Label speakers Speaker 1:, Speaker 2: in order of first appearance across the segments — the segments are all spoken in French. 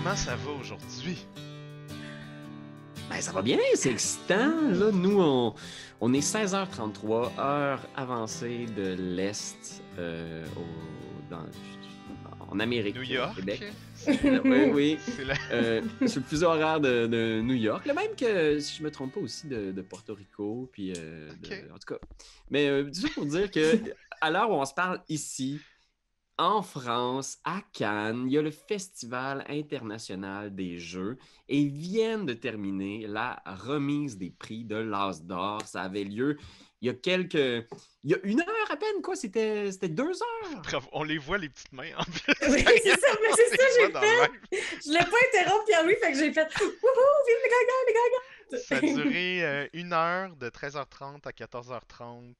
Speaker 1: comment ça va aujourd'hui?
Speaker 2: Ben, ça va bien, c'est excitant. Là, nous, on est 16h33, heure avancée de l'Est en Amérique,
Speaker 1: New
Speaker 2: au Québec.
Speaker 1: York?
Speaker 2: Oui, oui.
Speaker 1: C'est la...
Speaker 2: Sur le fuseau horaire de New York. Le même que, si je me trompe pas, aussi de Porto Rico. Puis,
Speaker 1: Ok.
Speaker 2: en tout cas. Mais tout ça pour dire que à l'heure où on se parle ici, en France, à Cannes, il y a le Festival international des jeux et ils viennent de terminer la remise des prix de l'As d'or. Ça avait lieu il y a quelques... Il y a une heure à peine, quoi. C'était 2 heures.
Speaker 1: Bravo, on les voit les petites mains en plus.
Speaker 3: Oui, c'est ça, mais
Speaker 1: On
Speaker 3: c'est ça
Speaker 1: les
Speaker 3: que
Speaker 1: voit
Speaker 3: j'ai
Speaker 1: dans le live.
Speaker 3: fait. Je l'ai pas interrompu Pierre-Louis, fait que j'ai fait wouhou, vive
Speaker 1: Ça a
Speaker 3: les gagnants!
Speaker 1: duré 1 heure de 13h30 à 14h30,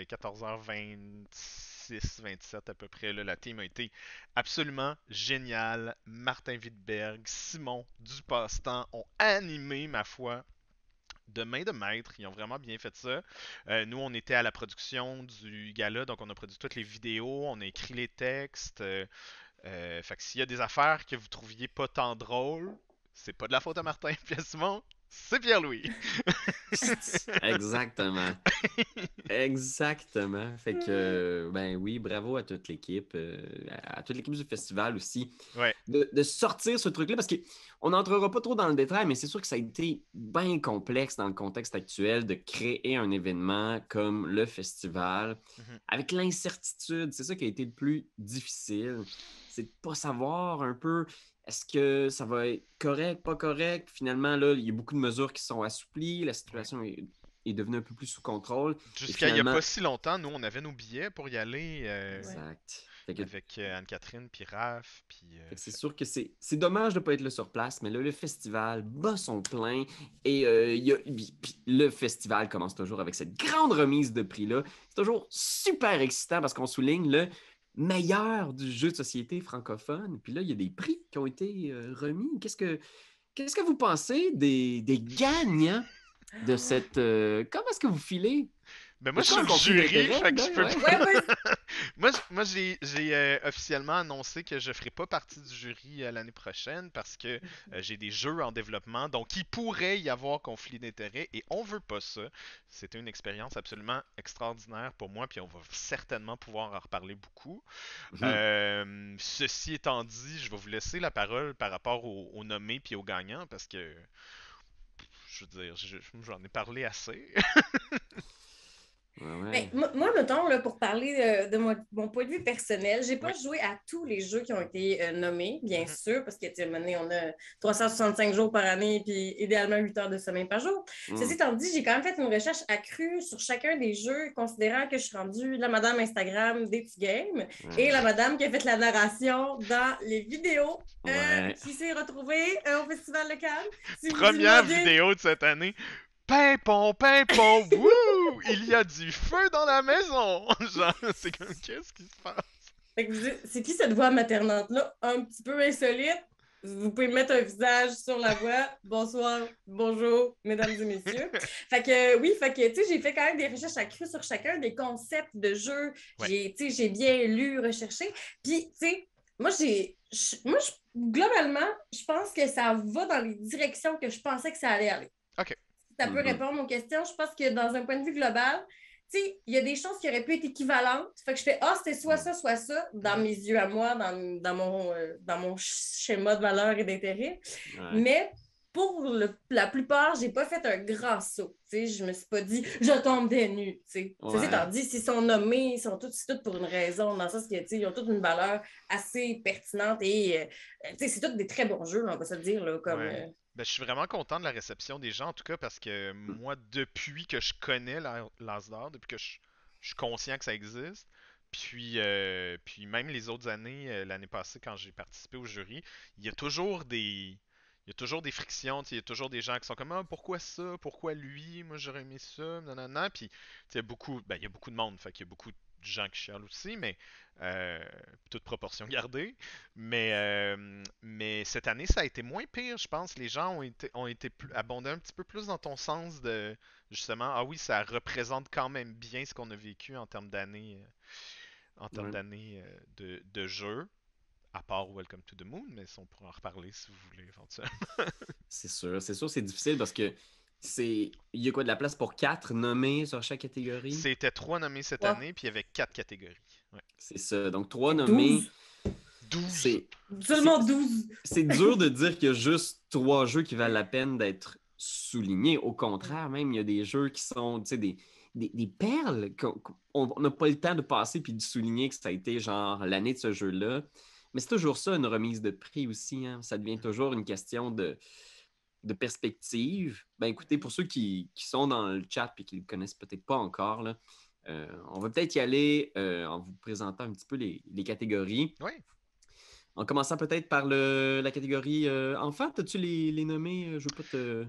Speaker 1: 14h26, 27 à peu près. Là, la team a été absolument géniale. Martin Wittberg, Simon Dupasse-Temps ont animé, ma foi, de main de maître. Ils ont vraiment bien fait ça. Nous, on était à la production du gala, donc on a produit toutes les vidéos, on a écrit les textes. Fait que s'il y a des affaires que vous trouviez pas tant drôles, c'est pas de la faute à Martin et à Simon, c'est Pierre-Louis.
Speaker 2: Exactement. Exactement. Fait que, ben oui, bravo à toute l'équipe, à toute l'équipe du festival aussi,
Speaker 1: Ouais.
Speaker 2: de sortir ce truc-là, parce qu'on n'entrera pas trop dans le détail, mais c'est sûr que ça a été bien complexe dans le contexte actuel de créer un événement comme le festival,
Speaker 1: Mhm.
Speaker 2: avec l'incertitude. C'est ça qui a été le plus difficile. C'est de ne pas savoir un peu, est-ce que ça va être correct, pas correct? Finalement, là, il y a beaucoup de mesures qui sont assouplies, la
Speaker 1: Ouais.
Speaker 2: situation est devenue un peu plus sous contrôle. Et
Speaker 1: Jusqu'à il y a
Speaker 2: finalement,
Speaker 1: pas si longtemps, nous, on avait nos billets pour y aller
Speaker 3: Ouais.
Speaker 2: exact.
Speaker 1: avec Anne-Catherine, puis Raph, puis...
Speaker 2: Fait que c'est sûr que c'est dommage de ne pas être là sur place, mais là, le festival bat son plein et puis le festival commence toujours avec cette grande remise de prix-là. C'est toujours super excitant parce qu'on souligne le meilleur du jeu de société francophone. Puis là, il y a des prix qui ont été remis. Qu'est-ce que vous pensez des gagnants de cette... comment est-ce que vous filez?
Speaker 1: Ben
Speaker 2: Y
Speaker 1: moi, je
Speaker 2: a-t-il
Speaker 1: suis
Speaker 2: un
Speaker 1: le
Speaker 2: conflit
Speaker 1: jury,
Speaker 2: d'intérêts,
Speaker 1: fait que
Speaker 2: là?
Speaker 1: je peux
Speaker 2: Ouais.
Speaker 1: pas...
Speaker 3: Ouais, ouais.
Speaker 1: Moi, j'ai officiellement annoncé que je ferai pas partie du jury l'année prochaine parce que j'ai des jeux en développement, donc il pourrait y avoir conflit d'intérêts et on veut pas ça. C'était une expérience absolument extraordinaire pour moi, puis on va certainement pouvoir en reparler beaucoup.
Speaker 2: Mhm.
Speaker 1: Ceci étant dit, je vais vous laisser la parole par rapport aux nommés puis aux gagnants parce que, je veux dire, j'en ai parlé assez.
Speaker 2: Ouais,
Speaker 3: Ben,
Speaker 2: ouais.
Speaker 3: moi, mettons, là, pour parler de mon point de vue personnel, j'ai pas
Speaker 1: Oui.
Speaker 3: joué à tous les jeux qui ont été nommés, bien
Speaker 1: Mhm,
Speaker 3: sûr, parce que, tu sais, à un moment donné, on a 365 jours par année, puis idéalement 8 heures de sommeil par jour. Ceci
Speaker 2: Mm.
Speaker 3: étant dit, j'ai quand même fait une recherche accrue sur chacun des jeux, considérant que je suis rendue la madame Instagram des petits games et la
Speaker 2: Ouais.
Speaker 3: madame qui a fait la narration dans les vidéos
Speaker 2: Ouais.
Speaker 3: qui s'est retrouvée au Festival de Cannes. Si vous y
Speaker 1: Première
Speaker 3: demandez,
Speaker 1: vidéo de cette année. Pimpon, pimpon, wouh! Il y a du feu dans la maison! Genre, c'est comme, qu'est-ce qui se passe?
Speaker 3: fait que c'est qui cette voix maternante-là, un petit peu insolite? Vous pouvez mettre un visage sur la voix. Bonsoir, bonjour, mesdames et messieurs. Fait que oui, fait que tu sais, j'ai fait quand même des recherches accrues sur chacun des concepts de jeu.
Speaker 1: Ouais.
Speaker 3: Tu sais, j'ai bien lu, recherché. Puis, tu sais, moi, globalement, je pense que ça va dans les directions que je pensais que ça allait aller.
Speaker 1: Ok.
Speaker 3: Ça peut
Speaker 2: Mhm.
Speaker 3: répondre aux questions. Je pense que dans un point de vue global, tu sais, il y a des choses qui auraient pu être équivalentes. Fait que je fais, ah, c'était soit ça, dans
Speaker 1: Mhm.
Speaker 3: mes yeux à moi, dans mon schéma de valeur et d'intérêt.
Speaker 2: Ouais.
Speaker 3: Mais pour la plupart, j'ai pas fait un grand saut. Tu sais, je me suis pas dit, je tombe des nues. Tu sais, ceci étant
Speaker 2: Ouais.
Speaker 3: dit, s'ils sont nommés, ils sont tous, c'est tout pour une raison, dans le sens que, tu sais, ils ont toutes une valeur assez pertinente et, tu sais, c'est tous des très bons jeux, là, on va se le dire, là, comme,
Speaker 1: Ouais. Ben, je suis vraiment content de la réception des gens, en tout cas, parce que moi, depuis que je connais l'Asdor, depuis que je suis conscient que ça existe, puis même les autres années, l'année passée, quand j'ai participé au jury, il y a toujours des. Il y a toujours des frictions, tu sais, il y a toujours des gens qui sont comme ah, pourquoi ça, pourquoi lui, moi j'aurais aimé ça, nanana. Puis tu sais, il y a beaucoup de monde, fait qu'il y a beaucoup de gens qui chialent aussi, mais euh, toute proportion gardée. Mais cette année, ça a été moins pire, je pense. Les gens ont été abondés un petit peu plus dans ton sens de justement, ah oui, ça représente quand même bien ce qu'on a vécu en termes d'années
Speaker 2: Ouais.
Speaker 1: de jeu. à part Welcome to the Moon, mais on pourra en reparler si vous voulez éventuellement.
Speaker 2: C'est sûr, c'est difficile parce que il y a quoi de la place pour 4 nommés sur chaque catégorie?
Speaker 1: C'était 3 nommés cette
Speaker 3: Ouais.
Speaker 1: année, puis il y avait 4 catégories. Ouais.
Speaker 2: C'est ça. Donc 3
Speaker 3: C'est
Speaker 2: nommés,
Speaker 1: 12!
Speaker 2: c'est
Speaker 3: Seulement 12.
Speaker 2: c'est dur de dire qu'il y a juste 3 jeux qui valent la peine d'être soulignés. Au contraire, même, il y a des jeux qui sont, tu sais, des perles qu'on n'a pas le temps de passer puis de souligner que ça a été genre l'année de ce jeu-là. Mais c'est toujours ça, une remise de prix aussi, hein. Ça devient toujours une question de perspective. Ben écoutez, pour ceux qui sont dans le chat et qui ne le connaissent peut-être pas encore, là, on va peut-être y aller en vous présentant un petit peu les catégories.
Speaker 1: Oui.
Speaker 2: En commençant peut-être par la catégorie enfant, as-tu les nommés? Je veux pas te...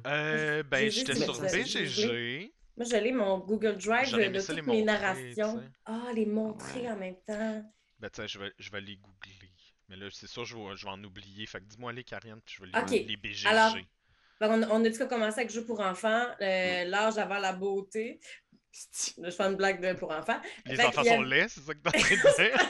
Speaker 1: Ben, j'étais
Speaker 3: Mais
Speaker 1: sur
Speaker 3: ça,
Speaker 1: BGG.
Speaker 3: Moi, j'allais mon Google Drive
Speaker 1: J'aurais aimé
Speaker 3: de
Speaker 1: ça les
Speaker 3: toutes mes
Speaker 1: montrer,
Speaker 3: narrations.
Speaker 1: tu sais.
Speaker 3: Ah, les montrer
Speaker 2: Ouais.
Speaker 3: en même temps.
Speaker 1: Ben, tu sais, je vais les googler. Mais là, c'est sûr, je vais en oublier. Fait que dis-moi les Karianne, puis je vais
Speaker 3: OK.
Speaker 1: les BGG.
Speaker 3: Alors, on a dit qu'on commençait avec jeu pour enfants, l'âge avant la beauté. Là, je fais une blague pour enfants.
Speaker 1: Les
Speaker 3: Fait
Speaker 1: enfants
Speaker 3: qu'il y a-
Speaker 1: sont laids, c'est ça que t'es en train de
Speaker 3: C'est
Speaker 1: dire?
Speaker 3: pas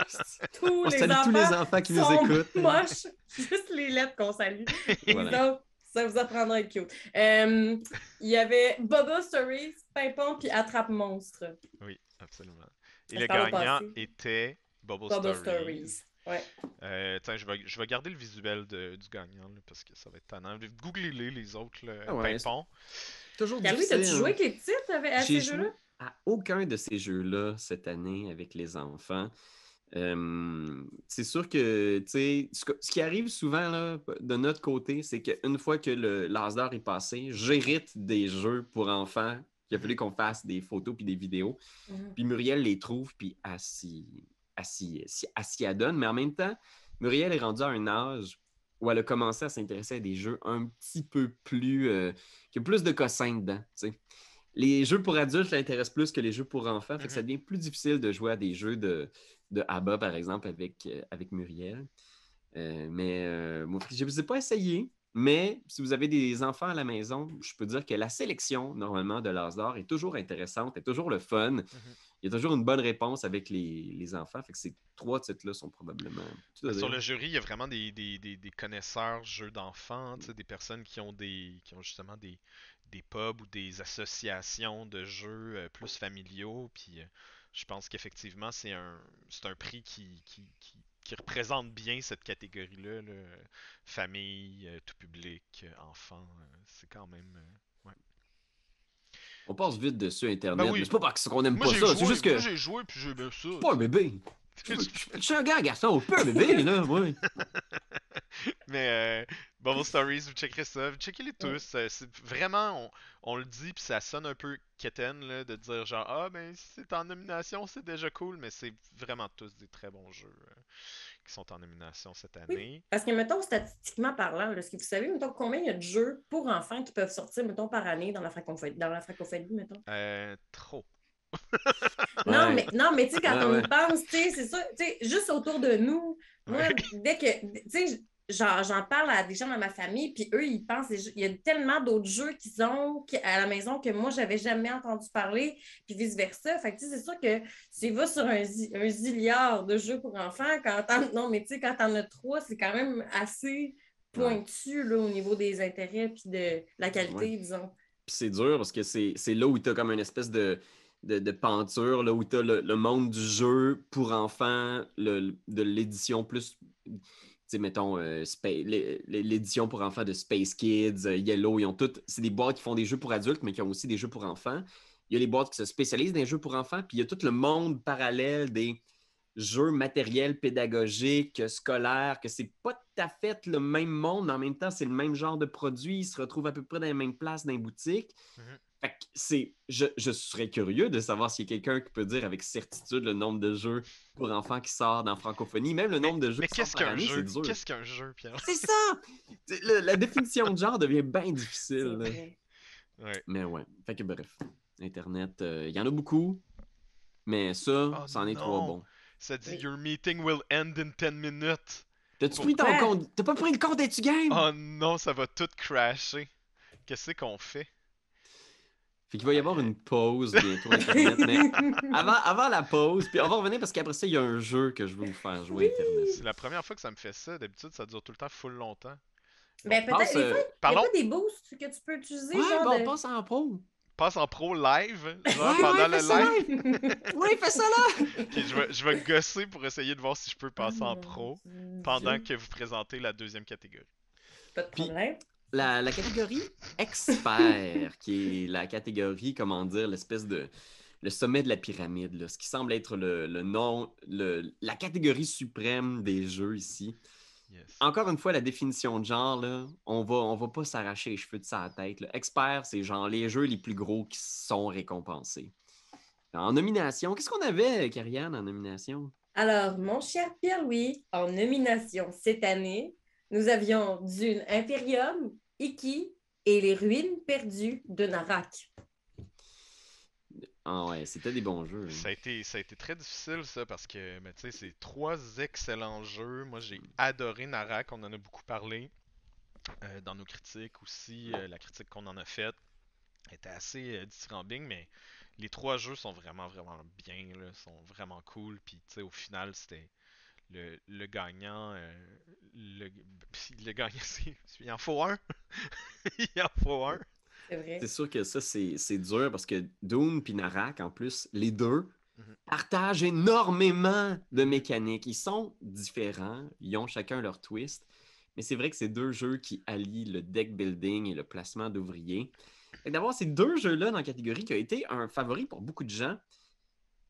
Speaker 3: ça! Tous
Speaker 2: On
Speaker 3: les
Speaker 2: salue tous les enfants qui nous
Speaker 3: sont
Speaker 2: écoutent.
Speaker 3: moches. Juste les lettres qu'on salue. Les
Speaker 2: Voilà.
Speaker 3: autres, ça vous apprendra à être cute. Il y avait Bubba Stories, Pimpon puis Attrape Monstre.
Speaker 1: Oui, absolument. Et
Speaker 3: Ça
Speaker 1: le
Speaker 3: se parle au
Speaker 1: gagnant
Speaker 3: passé.
Speaker 1: était Bubble
Speaker 3: Bubba
Speaker 1: Stories.
Speaker 3: Stories. Ouais.
Speaker 1: Tiens, je vais garder le visuel du gagnant là, parce que ça va être tannant. Googlez-les, les autres, le
Speaker 2: Ah ouais,
Speaker 1: Pimpon.
Speaker 2: Toujours
Speaker 3: Car oui,
Speaker 2: difficile.
Speaker 3: t'as-tu joué avec les titres à
Speaker 2: J'ai
Speaker 3: ces jeux-là?
Speaker 2: joué à aucun de ces jeux-là cette année avec les enfants. C'est sûr que, tu sais, ce qui arrive souvent là, de notre côté, c'est qu'une fois que l'âge d'or est passé, j'hérite des jeux pour enfants. Il a fallu qu'on fasse des photos puis des vidéos.
Speaker 3: Mhm.
Speaker 2: Puis Muriel les trouve, puis elle s'y adonne. Mais en même temps, Muriel est rendue à un âge où elle a commencé à s'intéresser à des jeux un petit peu plus... qui ont plus de cossins dedans, tu sais. Les jeux pour adultes l'intéressent plus que les jeux pour enfants. Fait que ça devient plus difficile de jouer à des jeux de ABBA, par exemple, avec Muriel. Moi, je ne les ai pas essayé, mais si vous avez des enfants à la maison, je peux dire que la sélection, normalement, de l'As d'or est toujours intéressante, est toujours le fun. Il y a toujours une bonne réponse avec les enfants. Fait que ces 3 titres-là sont probablement...
Speaker 1: Sur le jury, il y a vraiment des connaisseurs jeux d'enfants, tu sais, des personnes qui ont justement des pubs ou des associations de jeux plus familiaux. Puis je pense qu'effectivement, c'est un prix qui représente bien cette catégorie-là, là. Famille, tout public, enfant. C'est quand même. Ouais.
Speaker 2: On passe vite dessus Internet.
Speaker 1: Ben oui.
Speaker 2: Mais c'est pas parce qu'on n'aime
Speaker 1: Moi
Speaker 2: pas
Speaker 1: j'ai
Speaker 2: ça.
Speaker 1: joué,
Speaker 2: C'est juste que
Speaker 1: moi j'ai joué puis j'ai bien ça.
Speaker 2: je suis pas un bébé. Je suis un gars, garçon. Je suis pas un bébé, là. Ouais.
Speaker 1: Mais Bubble Stories, vous checkerez ça, vous checkez-les tous. C'est vraiment, on le dit, puis ça sonne un peu quétaine là, de dire genre ah ben si c'est en nomination, c'est déjà cool, mais c'est vraiment tous des très bons jeux qui sont en nomination cette année.
Speaker 3: Oui, parce que, mettons, statistiquement parlant, est-ce que vous savez, mettons, combien il y a de jeux pour enfants qui peuvent sortir, mettons, par année dans la francophonie, mettons?
Speaker 1: Trop.
Speaker 3: Non,
Speaker 2: Ouais.
Speaker 3: mais tu sais, quand on
Speaker 2: Ouais.
Speaker 3: y pense, tu sais, c'est ça, tu sais, juste autour de nous, moi,
Speaker 1: Ouais.
Speaker 3: dès que, tu sais, j'en parle à des gens dans ma famille, puis eux, ils pensent, il y a tellement d'autres jeux qu'ils ont à la maison que moi, j'avais jamais entendu parler, puis vice-versa. Fait que, tu sais, c'est sûr que tu vas sur un zilliard de jeux pour enfants, non, mais tu sais, quand t'en as 3, c'est quand même assez pointu, là, au niveau des intérêts, puis de la qualité, disons.
Speaker 2: Puis c'est dur parce que c'est là où tu as comme une espèce de peinture, là, où tu as le monde du jeu pour enfants, de l'édition plus, tu sais, mettons, l'édition pour enfants de Space Kids, Yellow, ils ont toutes, c'est des boîtes qui font des jeux pour adultes, mais qui ont aussi des jeux pour enfants. Il y a les boîtes qui se spécialisent dans les jeux pour enfants, puis il y a tout le monde parallèle des jeux matériels pédagogiques, scolaires, que c'est pas tout à fait le même monde, mais en même temps, c'est le même genre de produit, ils se retrouvent à peu près dans les mêmes places dans les boutiques. Fait que je serais curieux de savoir s'il y a quelqu'un qui peut dire avec certitude le nombre de jeux pour enfants qui sort dans francophonie, même le nombre de jeux
Speaker 1: Mais
Speaker 2: qui
Speaker 1: qu'est-ce
Speaker 2: sortent par
Speaker 1: qu'un
Speaker 2: année,
Speaker 1: jeu?
Speaker 2: c'est dur.
Speaker 1: Qu'est-ce qu'un jeu, Pierre?
Speaker 2: C'est ça! La définition de genre devient bien difficile. Là.
Speaker 1: Ouais.
Speaker 2: Mais ouais, fait que bref, Internet, il y en a beaucoup, mais ça,
Speaker 1: Oh
Speaker 2: c'en est 3
Speaker 1: non!
Speaker 2: bons.
Speaker 1: Ça dit Your meeting will end in 10 minutes.
Speaker 2: T'as-tu pris ton compte? T'as pas pris le compte d'Etu Game?
Speaker 1: Oh non, ça va tout crasher. Qu'est-ce qu'on fait?
Speaker 2: Fait qu'il va y avoir une pause bientôt Internet, mais avant la pause, puis on va revenir parce qu'après ça, il y a un jeu que je veux vous faire jouer Internet.
Speaker 1: C'est la première fois que ça me fait ça. D'habitude, ça dure tout le temps full longtemps.
Speaker 3: Ben,
Speaker 2: Passe,
Speaker 3: peut-être, des fois, il n'y a
Speaker 1: Parlons,
Speaker 3: pas des boosts que tu peux utiliser,
Speaker 2: ouais,
Speaker 3: genre
Speaker 2: bon, on
Speaker 3: de...
Speaker 2: passe en pro.
Speaker 1: passe en pro live, genre
Speaker 2: Ouais,
Speaker 1: pendant
Speaker 2: ouais,
Speaker 1: le
Speaker 2: fais ça
Speaker 1: live.
Speaker 2: live. Oui, fais ça là!
Speaker 1: Ok, je vais gosser pour essayer de voir si je peux passer en
Speaker 3: mon
Speaker 1: pro
Speaker 3: Dieu.
Speaker 1: pendant que vous présentez la deuxième catégorie.
Speaker 3: Pas de
Speaker 2: Puis-
Speaker 3: problème.
Speaker 2: La catégorie expert, qui est la catégorie, comment dire, l'espèce de... le sommet de la pyramide, là, ce qui semble être le nom, la catégorie suprême des jeux ici.
Speaker 1: Yes.
Speaker 2: Encore une fois, la définition de genre, là, on va pas s'arracher les cheveux de sa tête. Là. Expert, c'est genre les jeux les plus gros qui sont récompensés. En nomination, qu'est-ce qu'on avait, Karianne, en nomination?
Speaker 3: Alors, mon cher Pierre-Louis, en nomination cette année, nous avions Dune Imperium, Iki et les ruines perdues de Narak.
Speaker 2: Ah ouais, c'était des bons jeux.
Speaker 1: Ça a été très difficile ça parce que mais tu sais c'est trois excellents jeux. Moi j'ai adoré Narak, on en a beaucoup parlé dans nos critiques aussi. La critique qu'on en a faite était assez dithyrambique, mais les trois jeux sont vraiment bien, là, sont vraiment cool. Puis tu sais au final c'était le gagnant. Le gagnant il en faut un. Il en faut un.
Speaker 3: C'est vrai.
Speaker 2: C'est sûr que ça, c'est dur parce que Dune et Narak, en plus, les deux
Speaker 1: Mhm.
Speaker 2: partagent énormément de mécaniques. Ils sont différents, ils ont chacun leur twist, mais c'est vrai que c'est deux jeux qui allient le deck building et le placement d'ouvriers. Et d'avoir ces deux jeux-là dans la catégorie qui a été un favori pour beaucoup de gens,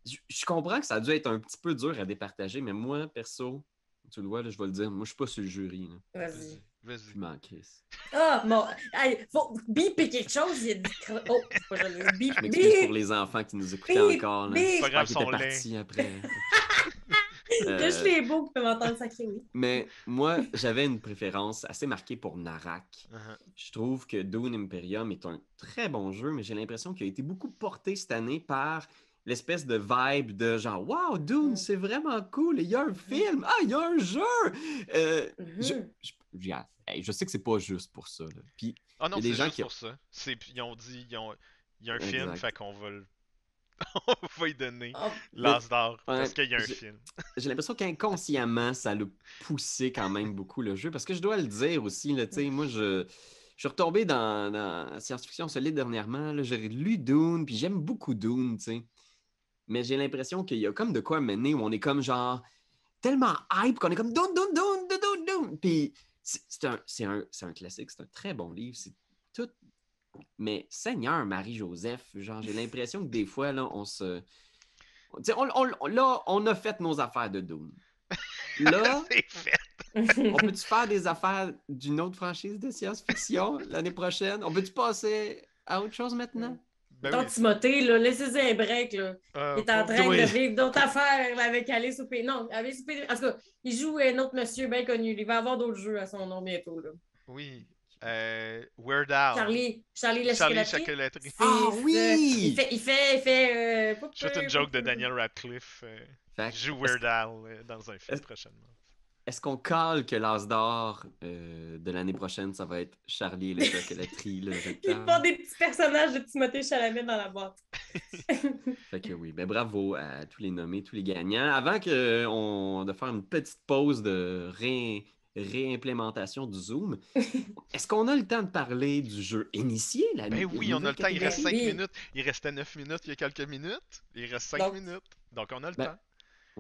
Speaker 2: je comprends que ça a dû être un petit peu dur à départager, mais moi, perso, tu le vois, là, je vais le dire, moi, je suis pas sur le jury. Là.
Speaker 3: Vas-y.
Speaker 2: Je m'en crisse.
Speaker 3: Ah, bon. Hey, faut biper quelque chose. Il a dit... Oh, c'est pas joli. Bip,
Speaker 2: Je m'excuse pour
Speaker 3: bip.
Speaker 2: les enfants qui nous écoutaient
Speaker 3: Bip,
Speaker 2: encore. Là.
Speaker 3: bip.
Speaker 1: C'est pas grave,
Speaker 2: J'espère qu'ils
Speaker 1: sont
Speaker 2: étaient
Speaker 1: laids.
Speaker 2: partis après.
Speaker 3: Juste les beaux qui peuvent entendre sacrer, oui.
Speaker 2: Mais moi, j'avais une préférence assez marquée pour Narak.
Speaker 1: Uh-huh.
Speaker 2: Je trouve que Dune Imperium est un très bon jeu, mais j'ai l'impression qu'il a été beaucoup porté cette année par l'espèce de vibe de genre « Wow, Dune, c'est vraiment cool! Il y a un film! Ah, il y a un jeu! Je sais que c'est pas juste pour ça. Là. Puis,
Speaker 1: Ah non,
Speaker 2: il y a des
Speaker 1: c'est
Speaker 2: gens
Speaker 1: juste
Speaker 2: qui...
Speaker 1: pour ça. Ils ont dit, il y a un film,
Speaker 2: Exact.
Speaker 1: fait qu'on va on va y donner
Speaker 3: Oh,
Speaker 1: l'as d'or
Speaker 2: Ouais,
Speaker 1: parce qu'il y a un film.
Speaker 2: J'ai l'impression qu'inconsciemment, ça l'a poussé quand même beaucoup le jeu. Parce que je dois le dire aussi, là, moi, je suis retombé dans science-fiction solide dernièrement. Là, j'ai lu Dune, puis j'aime beaucoup Dune, tu sais. Mais j'ai l'impression qu'il y a comme de quoi mener où on est comme genre tellement hype qu'on est comme Dune, Dune, Dune, Dune, Dune, Dune. Puis c'est un classique, c'est un très bon livre. C'est tout. Mais Seigneur Marie-Joseph, genre, j'ai l'impression que des fois, là, on se. Tu sais, là, on a fait nos affaires de Dune. Là,
Speaker 1: C'est fait.
Speaker 2: on peut-tu faire des affaires d'une autre franchise de science-fiction l'année prochaine? On peut-tu passer à autre chose maintenant?
Speaker 1: Ben
Speaker 3: Ton
Speaker 1: oui.
Speaker 3: Timothée, là, laissez-y un break, là. Il est en train
Speaker 2: oui.
Speaker 3: de vivre d'autres affaires là, avec Alice au Pays. Non, Alice au Pays. En tout cas, il joue un autre monsieur bien connu. Il va avoir d'autres jeux à son nom bientôt, là.
Speaker 1: Oui. Weird Al.
Speaker 3: Charlie la
Speaker 1: Charlie
Speaker 3: chocolaterie.
Speaker 1: Chocolaterie.
Speaker 2: Ah
Speaker 3: C'est
Speaker 2: oui!
Speaker 3: ça. Il fait
Speaker 1: Je fais une joke de Daniel Radcliffe.
Speaker 2: Fait que,
Speaker 1: Joue Weird Al dans un film
Speaker 2: est-ce-
Speaker 1: prochainement.
Speaker 2: est-ce qu'on cale que l'as d'or de l'année prochaine, ça va être Charlie et la chocolaterie, le
Speaker 3: Il
Speaker 2: rectangle?
Speaker 3: porte des petits personnages de Timothée Chalamet dans la boîte.
Speaker 2: Fait que oui, ben bravo à tous les nommés, tous les gagnants. Avant de faire une petite pause de réimplémentation du Zoom, est-ce qu'on a le temps de parler du jeu initié?
Speaker 1: Ben oui, on a le temps. Il reste 5
Speaker 3: Oui.
Speaker 1: minutes. Il restait 9 minutes il y a quelques minutes. Il reste 5
Speaker 3: Donc-
Speaker 1: minutes. Donc on a le
Speaker 2: Ben,
Speaker 1: temps.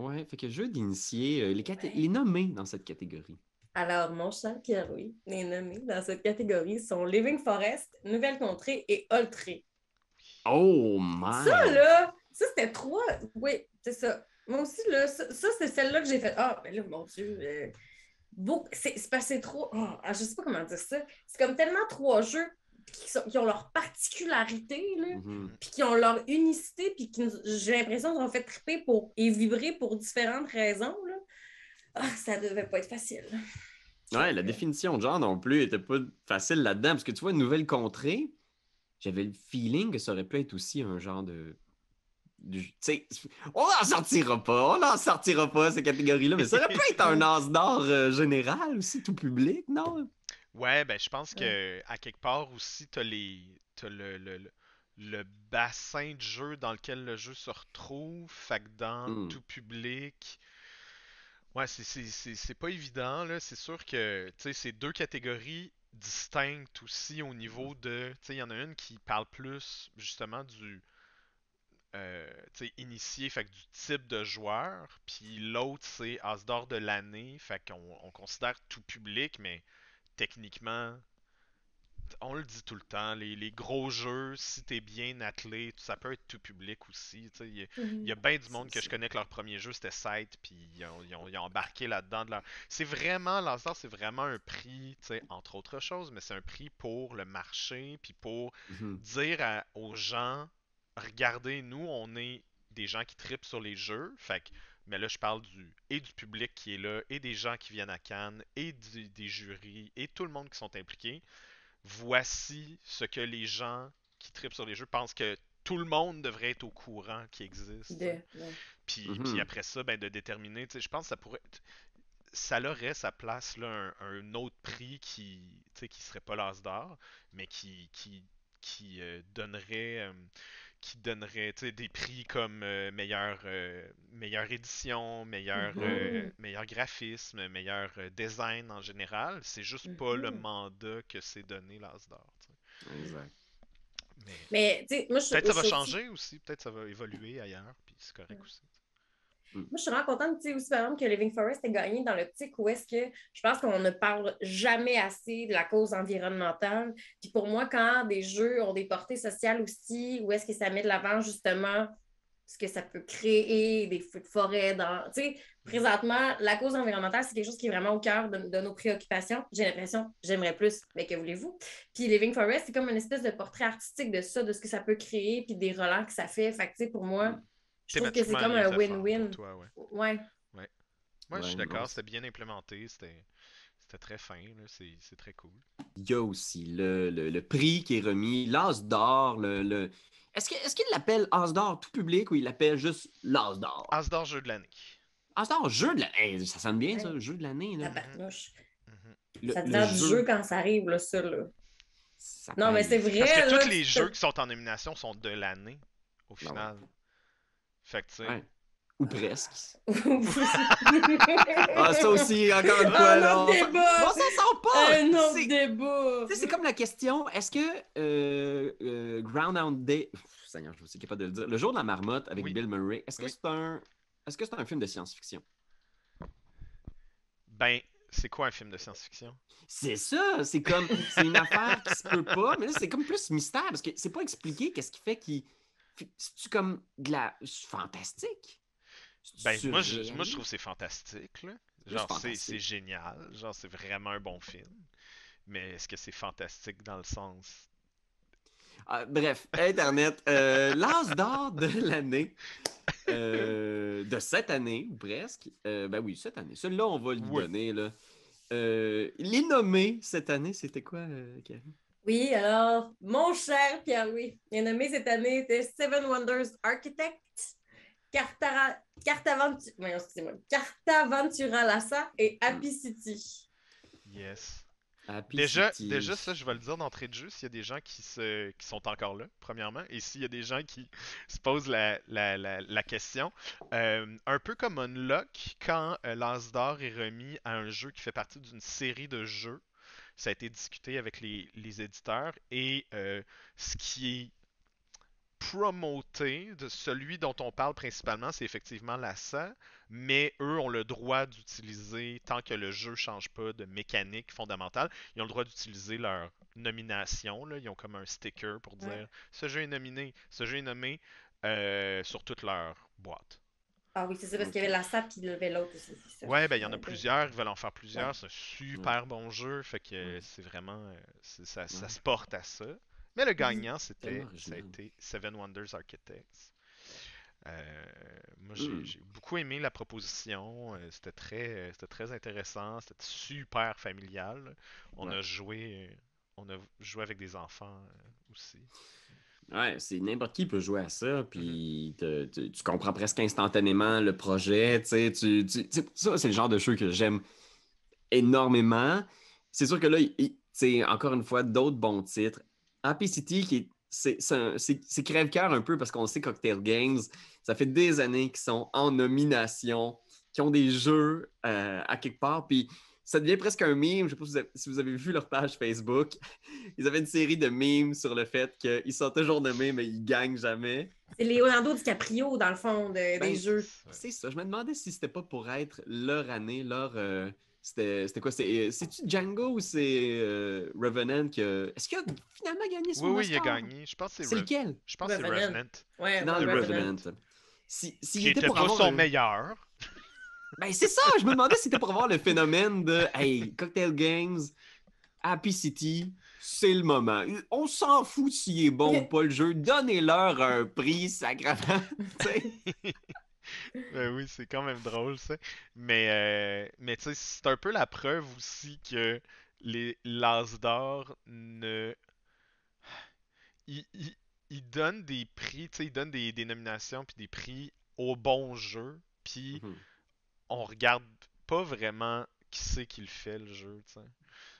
Speaker 2: Ouais, fait que jeu d'initié, les nommés dans cette catégorie.
Speaker 3: Alors, mon cher Pierre-Louis, les nommés dans cette catégorie sont Living Forest, Nouvelle Contrée et Oltré.
Speaker 2: Oh my!
Speaker 3: Ça, là, c'était trois. Oui, c'est ça. Moi aussi, là, ça c'est celle-là que j'ai fait. Ah, mais là, mon Dieu. C'est passé trop. Je sais pas comment dire ça. C'est comme tellement trois jeux qui ont leur particularité, là,
Speaker 2: Mhm.
Speaker 3: puis qui ont leur unicité, puis j'ai l'impression qu'ils ont fait triper et vibrer pour différentes raisons. Là. Ça devait pas être facile.
Speaker 2: Ouais, la définition de genre non plus était pas facile là-dedans, parce que tu vois, une nouvelle contrée, j'avais le feeling que ça aurait pu être aussi un genre de... Tu sais, on n'en sortira pas, ces catégories-là, mais ça aurait pu être un as d'or général aussi, tout public, non?
Speaker 1: Ouais, ben je pense que à quelque part aussi, t'as le bassin de jeu dans lequel le jeu se retrouve. Fait que dans
Speaker 2: Hmm.
Speaker 1: tout public, ouais, c'est pas évident, là. C'est sûr que, tu sais, c'est deux catégories distinctes aussi au niveau de, tu sais, il y en a une qui parle plus, justement, tu sais, initié, fait que du type de joueur, puis l'autre, c'est As d'or de l'année, fait qu'on on considère tout public, mais techniquement, on le dit tout le temps, les gros jeux, si t'es bien attelé, ça peut être tout public aussi. Tu sais, il y a bien du monde
Speaker 2: C'est
Speaker 1: que je
Speaker 2: ça.
Speaker 1: connais que leur premier jeu c'était Sight, puis ils ont embarqué là-dedans. C'est vraiment, Lansdor, c'est vraiment un prix, tu sais, entre autres choses, mais c'est un prix pour le marché, puis pour
Speaker 2: Mhm.
Speaker 1: dire aux gens, regardez, nous, on est des gens qui tripent sur les jeux, fait que, mais là, je parle du public qui est là, et des gens qui viennent à Cannes, et des jurys, et tout le monde qui sont impliqués. Voici ce que les gens qui tripent sur les jeux pensent que tout le monde devrait être au courant qui existe. Tu sais.
Speaker 3: Ouais.
Speaker 1: Puis
Speaker 2: Mhm.
Speaker 1: après ça, ben, de déterminer, tu sais, je pense que ça aurait sa place, là, un autre prix tu sais, qui serait pas l'As d'or, mais qui donnerait tu sais, des prix comme meilleure édition,
Speaker 3: Mhm.
Speaker 1: meilleur graphisme, meilleur design en général. C'est juste pas le
Speaker 3: Mhm.
Speaker 1: mandat que c'est donné l'As d'or. Tu sais.
Speaker 2: Exact.
Speaker 1: Mais
Speaker 3: Mais, tu sais, moi,
Speaker 1: peut-être
Speaker 3: je
Speaker 1: ça va
Speaker 3: suis aussi.
Speaker 1: changer aussi, peut-être ça va évoluer ailleurs, puis c'est correct aussi.
Speaker 2: Mm.
Speaker 3: Moi, je suis vraiment contente, tu sais, aussi, par exemple, que Living Forest ait gagné dans l'optique où est-ce que je pense qu'on ne parle jamais assez de la cause environnementale. Puis pour moi, quand des jeux ont des portées sociales aussi, où est-ce que ça met de l'avant, justement, ce que ça peut créer, des feux de forêt. Tu sais,
Speaker 1: Mhm.
Speaker 3: présentement, la cause environnementale, c'est quelque chose qui est vraiment au cœur de nos préoccupations. J'ai l'impression, j'aimerais plus, mais que voulez-vous? Puis Living Forest, c'est comme une espèce de portrait artistique de ça, de ce que ça peut créer, puis des relents que ça fait. Fait que, tu sais, pour moi,
Speaker 2: Mm.
Speaker 3: je trouve que c'est
Speaker 1: Thématiquement,
Speaker 3: comme
Speaker 1: il
Speaker 3: un
Speaker 1: était fun pour
Speaker 3: win-win.
Speaker 1: toi, ouais.
Speaker 3: Ouais.
Speaker 1: Ouais. Moi, je
Speaker 2: Ouais,
Speaker 1: suis
Speaker 2: non,
Speaker 1: d'accord, c'était bien implémenté, c'était très fin, là, c'est très cool.
Speaker 2: il y a aussi le prix qui est remis, l'As d'or. Est-ce qu'il l'appelle As d'or tout public ou il l'appelle juste l'As d'or?
Speaker 1: As d'or jeu de l'année.
Speaker 2: As d'or, jeu de l'année. Hey, ça sonne bien, ça,
Speaker 3: Hey,
Speaker 2: jeu de l'année. Là.
Speaker 1: Mhm,
Speaker 3: tabarnouche.
Speaker 1: mhm.
Speaker 3: Ça
Speaker 2: Le
Speaker 3: devient du jeu
Speaker 2: jeu,
Speaker 3: quand ça arrive, là, ça, là.
Speaker 2: ça
Speaker 3: Non, mais c'est
Speaker 2: pèse.
Speaker 1: Parce que
Speaker 3: vrai,
Speaker 1: tous
Speaker 3: là.
Speaker 1: les jeux qui sont en nomination sont de l'année, au
Speaker 2: Ben ouais.
Speaker 1: final. Fait que, tu sais.
Speaker 2: Ouais. Ou presque. Ah, ça
Speaker 3: Un
Speaker 2: aussi, encore une fois, là,
Speaker 3: autre débat!
Speaker 2: on s'en sort pas!
Speaker 3: Un autre
Speaker 2: C'est
Speaker 3: débat!
Speaker 2: tu sais, c'est comme la question, est-ce que Groundhound Day, Seigneur, je suis capable de le dire, Le jour de la marmotte avec
Speaker 1: Oui,
Speaker 2: Bill Murray,
Speaker 1: oui.
Speaker 2: est-ce que c'est un film de science-fiction?
Speaker 1: Ben, c'est quoi un film de science-fiction?
Speaker 2: C'est ça, c'est une affaire qui se peut pas, mais là, c'est comme plus mystère, parce que c'est pas expliqué qu'est-ce qui fait qu'il... C'est-tu comme de la... fantastique?
Speaker 1: Ben,
Speaker 2: C'est
Speaker 1: moi, je trouve que
Speaker 2: surréaliste?
Speaker 1: c'est fantastique, là.
Speaker 2: Plus
Speaker 1: Genre, c'est
Speaker 2: fantastique.
Speaker 1: génial. Genre, c'est vraiment un bon film. Mais est-ce que c'est fantastique dans le sens...
Speaker 2: Ah, bref, Internet, l'as d'or de l'année, de cette année, ou presque. Ben oui, cette année. Celui-là, on va lui
Speaker 1: Oui.
Speaker 2: donner, là. Les nommés cette année, c'était quoi, Karine?
Speaker 3: Oui, alors, mon cher Pierre-Louis, les nommé cette année était Seven Wonders Architect, Cartaventura Lassa et
Speaker 2: Hmm.
Speaker 3: Happy City.
Speaker 1: Yes.
Speaker 2: Happy
Speaker 1: Déjà,
Speaker 2: City.
Speaker 1: ça, je vais le dire d'entrée de jeu, s'il y a des gens qui sont encore là, premièrement, et s'il y a des gens qui se posent la question. Un peu comme Unlock, quand l'As d'or est remis à un jeu qui fait partie d'une série de jeux, ça a été discuté avec les éditeurs, et ce qui est promoté, de celui dont on parle principalement, c'est effectivement l'ASA, mais eux ont le droit d'utiliser, tant que le jeu ne change pas de mécanique fondamentale, ils ont le droit d'utiliser leur nomination. Là. Ils ont comme un sticker pour
Speaker 3: Ouais.
Speaker 1: dire ce jeu est nominé, ce jeu est nommé sur toute leur boîte.
Speaker 3: Ah oui, c'est ça, parce qu'il y
Speaker 2: OK.
Speaker 3: avait Lassa puis il y avait l'autre aussi. C'est ça.
Speaker 1: Ouais, ben il y en a
Speaker 3: Ben,
Speaker 1: plusieurs, ils veulent en faire
Speaker 3: ouais.
Speaker 1: plusieurs, c'est un
Speaker 2: Ouais,
Speaker 1: super bon jeu, fait que
Speaker 2: ouais,
Speaker 1: c'est vraiment, ça
Speaker 2: ouais.
Speaker 1: se porte à ça. Mais le gagnant,
Speaker 2: Tellement
Speaker 1: ça a
Speaker 2: original.
Speaker 1: été Seven Wonders Architects. Euh, Moi, j'ai
Speaker 2: Hmm.
Speaker 1: j'ai beaucoup aimé la proposition. C'était très intéressant. C'était super familial. On
Speaker 2: Ouais.
Speaker 1: a joué, on a joué avec des enfants aussi.
Speaker 2: Ouais, c'est n'importe qui peut jouer à ça,
Speaker 1: Mhm.
Speaker 2: puis tu comprends presque instantanément le projet, tu sais, ça, c'est le genre de jeu que j'aime énormément. C'est sûr que là, tu sais, encore une fois, d'autres bons titres. Happy City, qui est c'est crève-cœur un peu parce qu'on sait Cocktail Games, ça fait des années qu'ils sont en nomination, qui ont des jeux à quelque part, puis ça devient presque un meme. Je ne sais pas si vous avez vu leur page Facebook. Ils avaient une série de memes sur le fait qu'ils sont toujours nommés, mais ils gagnent jamais.
Speaker 3: C'est Leonardo DiCaprio, dans le fond, des jeux.
Speaker 2: C'est ça. Je me demandais si c'était pas pour être leur année, c'était quoi? C'est-tu Django ou c'est Revenant Est-ce qu'il a finalement gagné son
Speaker 1: Oui,
Speaker 2: Oscar?
Speaker 1: il a gagné. Je pense que
Speaker 2: C'est lequel?
Speaker 1: Je pense que c'est
Speaker 3: Revenant.
Speaker 1: Revenant.
Speaker 3: Ouais,
Speaker 2: Non, le
Speaker 3: Revenant.
Speaker 2: Revenant. S'il
Speaker 1: Qui
Speaker 2: était
Speaker 1: était
Speaker 2: pour
Speaker 1: pas
Speaker 2: avoir
Speaker 1: son meilleur.
Speaker 2: Ben, c'est ça! Je me demandais si c'était pour avoir le phénomène de Hey, Cocktail Games, Happy City, c'est le moment. On s'en fout s'il est bon ou pas le jeu. Donnez-leur un prix sacrément.
Speaker 1: Ben oui, c'est quand même drôle, ça. Mais tu sais, c'est un peu la preuve aussi que les Las d'or ne... Ils, ils donnent des prix, tu sais, ils donnent des nominations puis des prix aux bons jeux, puis
Speaker 2: Mhm.
Speaker 1: on regarde pas vraiment qui c'est qui le fait, le jeu, tu sais.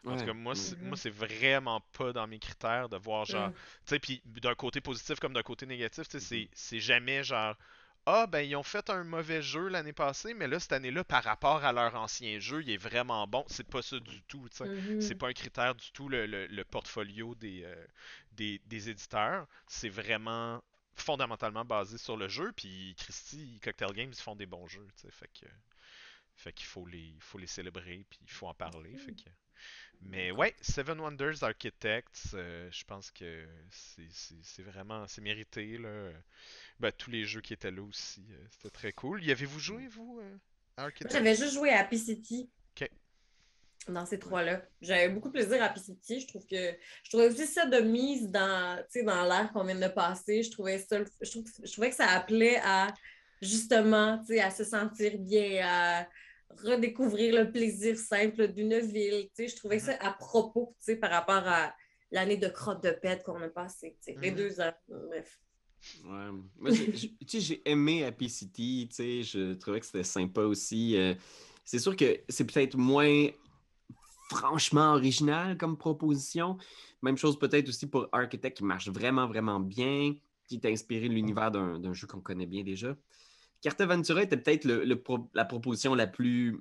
Speaker 1: En tout
Speaker 2: Ouais.
Speaker 1: cas, moi, c'est vraiment pas dans mes critères de voir genre, tu sais, puis d'un côté positif comme d'un côté négatif, tu sais, c'est jamais genre, ah ben ils ont fait un mauvais jeu l'année passée, mais là cette année-là par rapport à leur ancien jeu, il est vraiment bon. C'est pas ça du tout, tu sais. C'est pas un critère du tout le portfolio des éditeurs. C'est vraiment fondamentalement basé sur le jeu. Puis Christy, Cocktail Games, ils font des bons jeux, tu sais, fait qu'il faut les célébrer puis il faut en parler. Fait que mais ouais, Seven Wonders Architects, je pense que c'est vraiment c'est mérité là. Ben, tous les jeux qui étaient là aussi, c'était très cool. Y avez-vous joué vous à
Speaker 3: Moi, j'avais
Speaker 1: Architects?
Speaker 3: juste joué à Happy City
Speaker 1: Ok.
Speaker 3: dans ces
Speaker 2: Ouais.
Speaker 3: trois-là. J'avais beaucoup de plaisir à Happy City. Je trouvais aussi ça de mise dans l'air qu'on vient de passer. Je trouvais que ça appelait à justement, à se sentir bien, à redécouvrir le plaisir simple d'une ville. Je trouvais ça à propos, par rapport à l'année de crotte de pète qu'on a passée, les 2 ans. Bref.
Speaker 2: Ouais. Moi, tu sais, j'ai aimé Happy City, tu sais, je trouvais que c'était sympa aussi. C'est sûr que c'est peut-être moins franchement original comme proposition. Même chose peut-être aussi pour Architect qui marche vraiment, vraiment bien, qui est inspiré de l'univers d'un jeu qu'on connaît bien déjà. Carta Ventura était peut-être la proposition la plus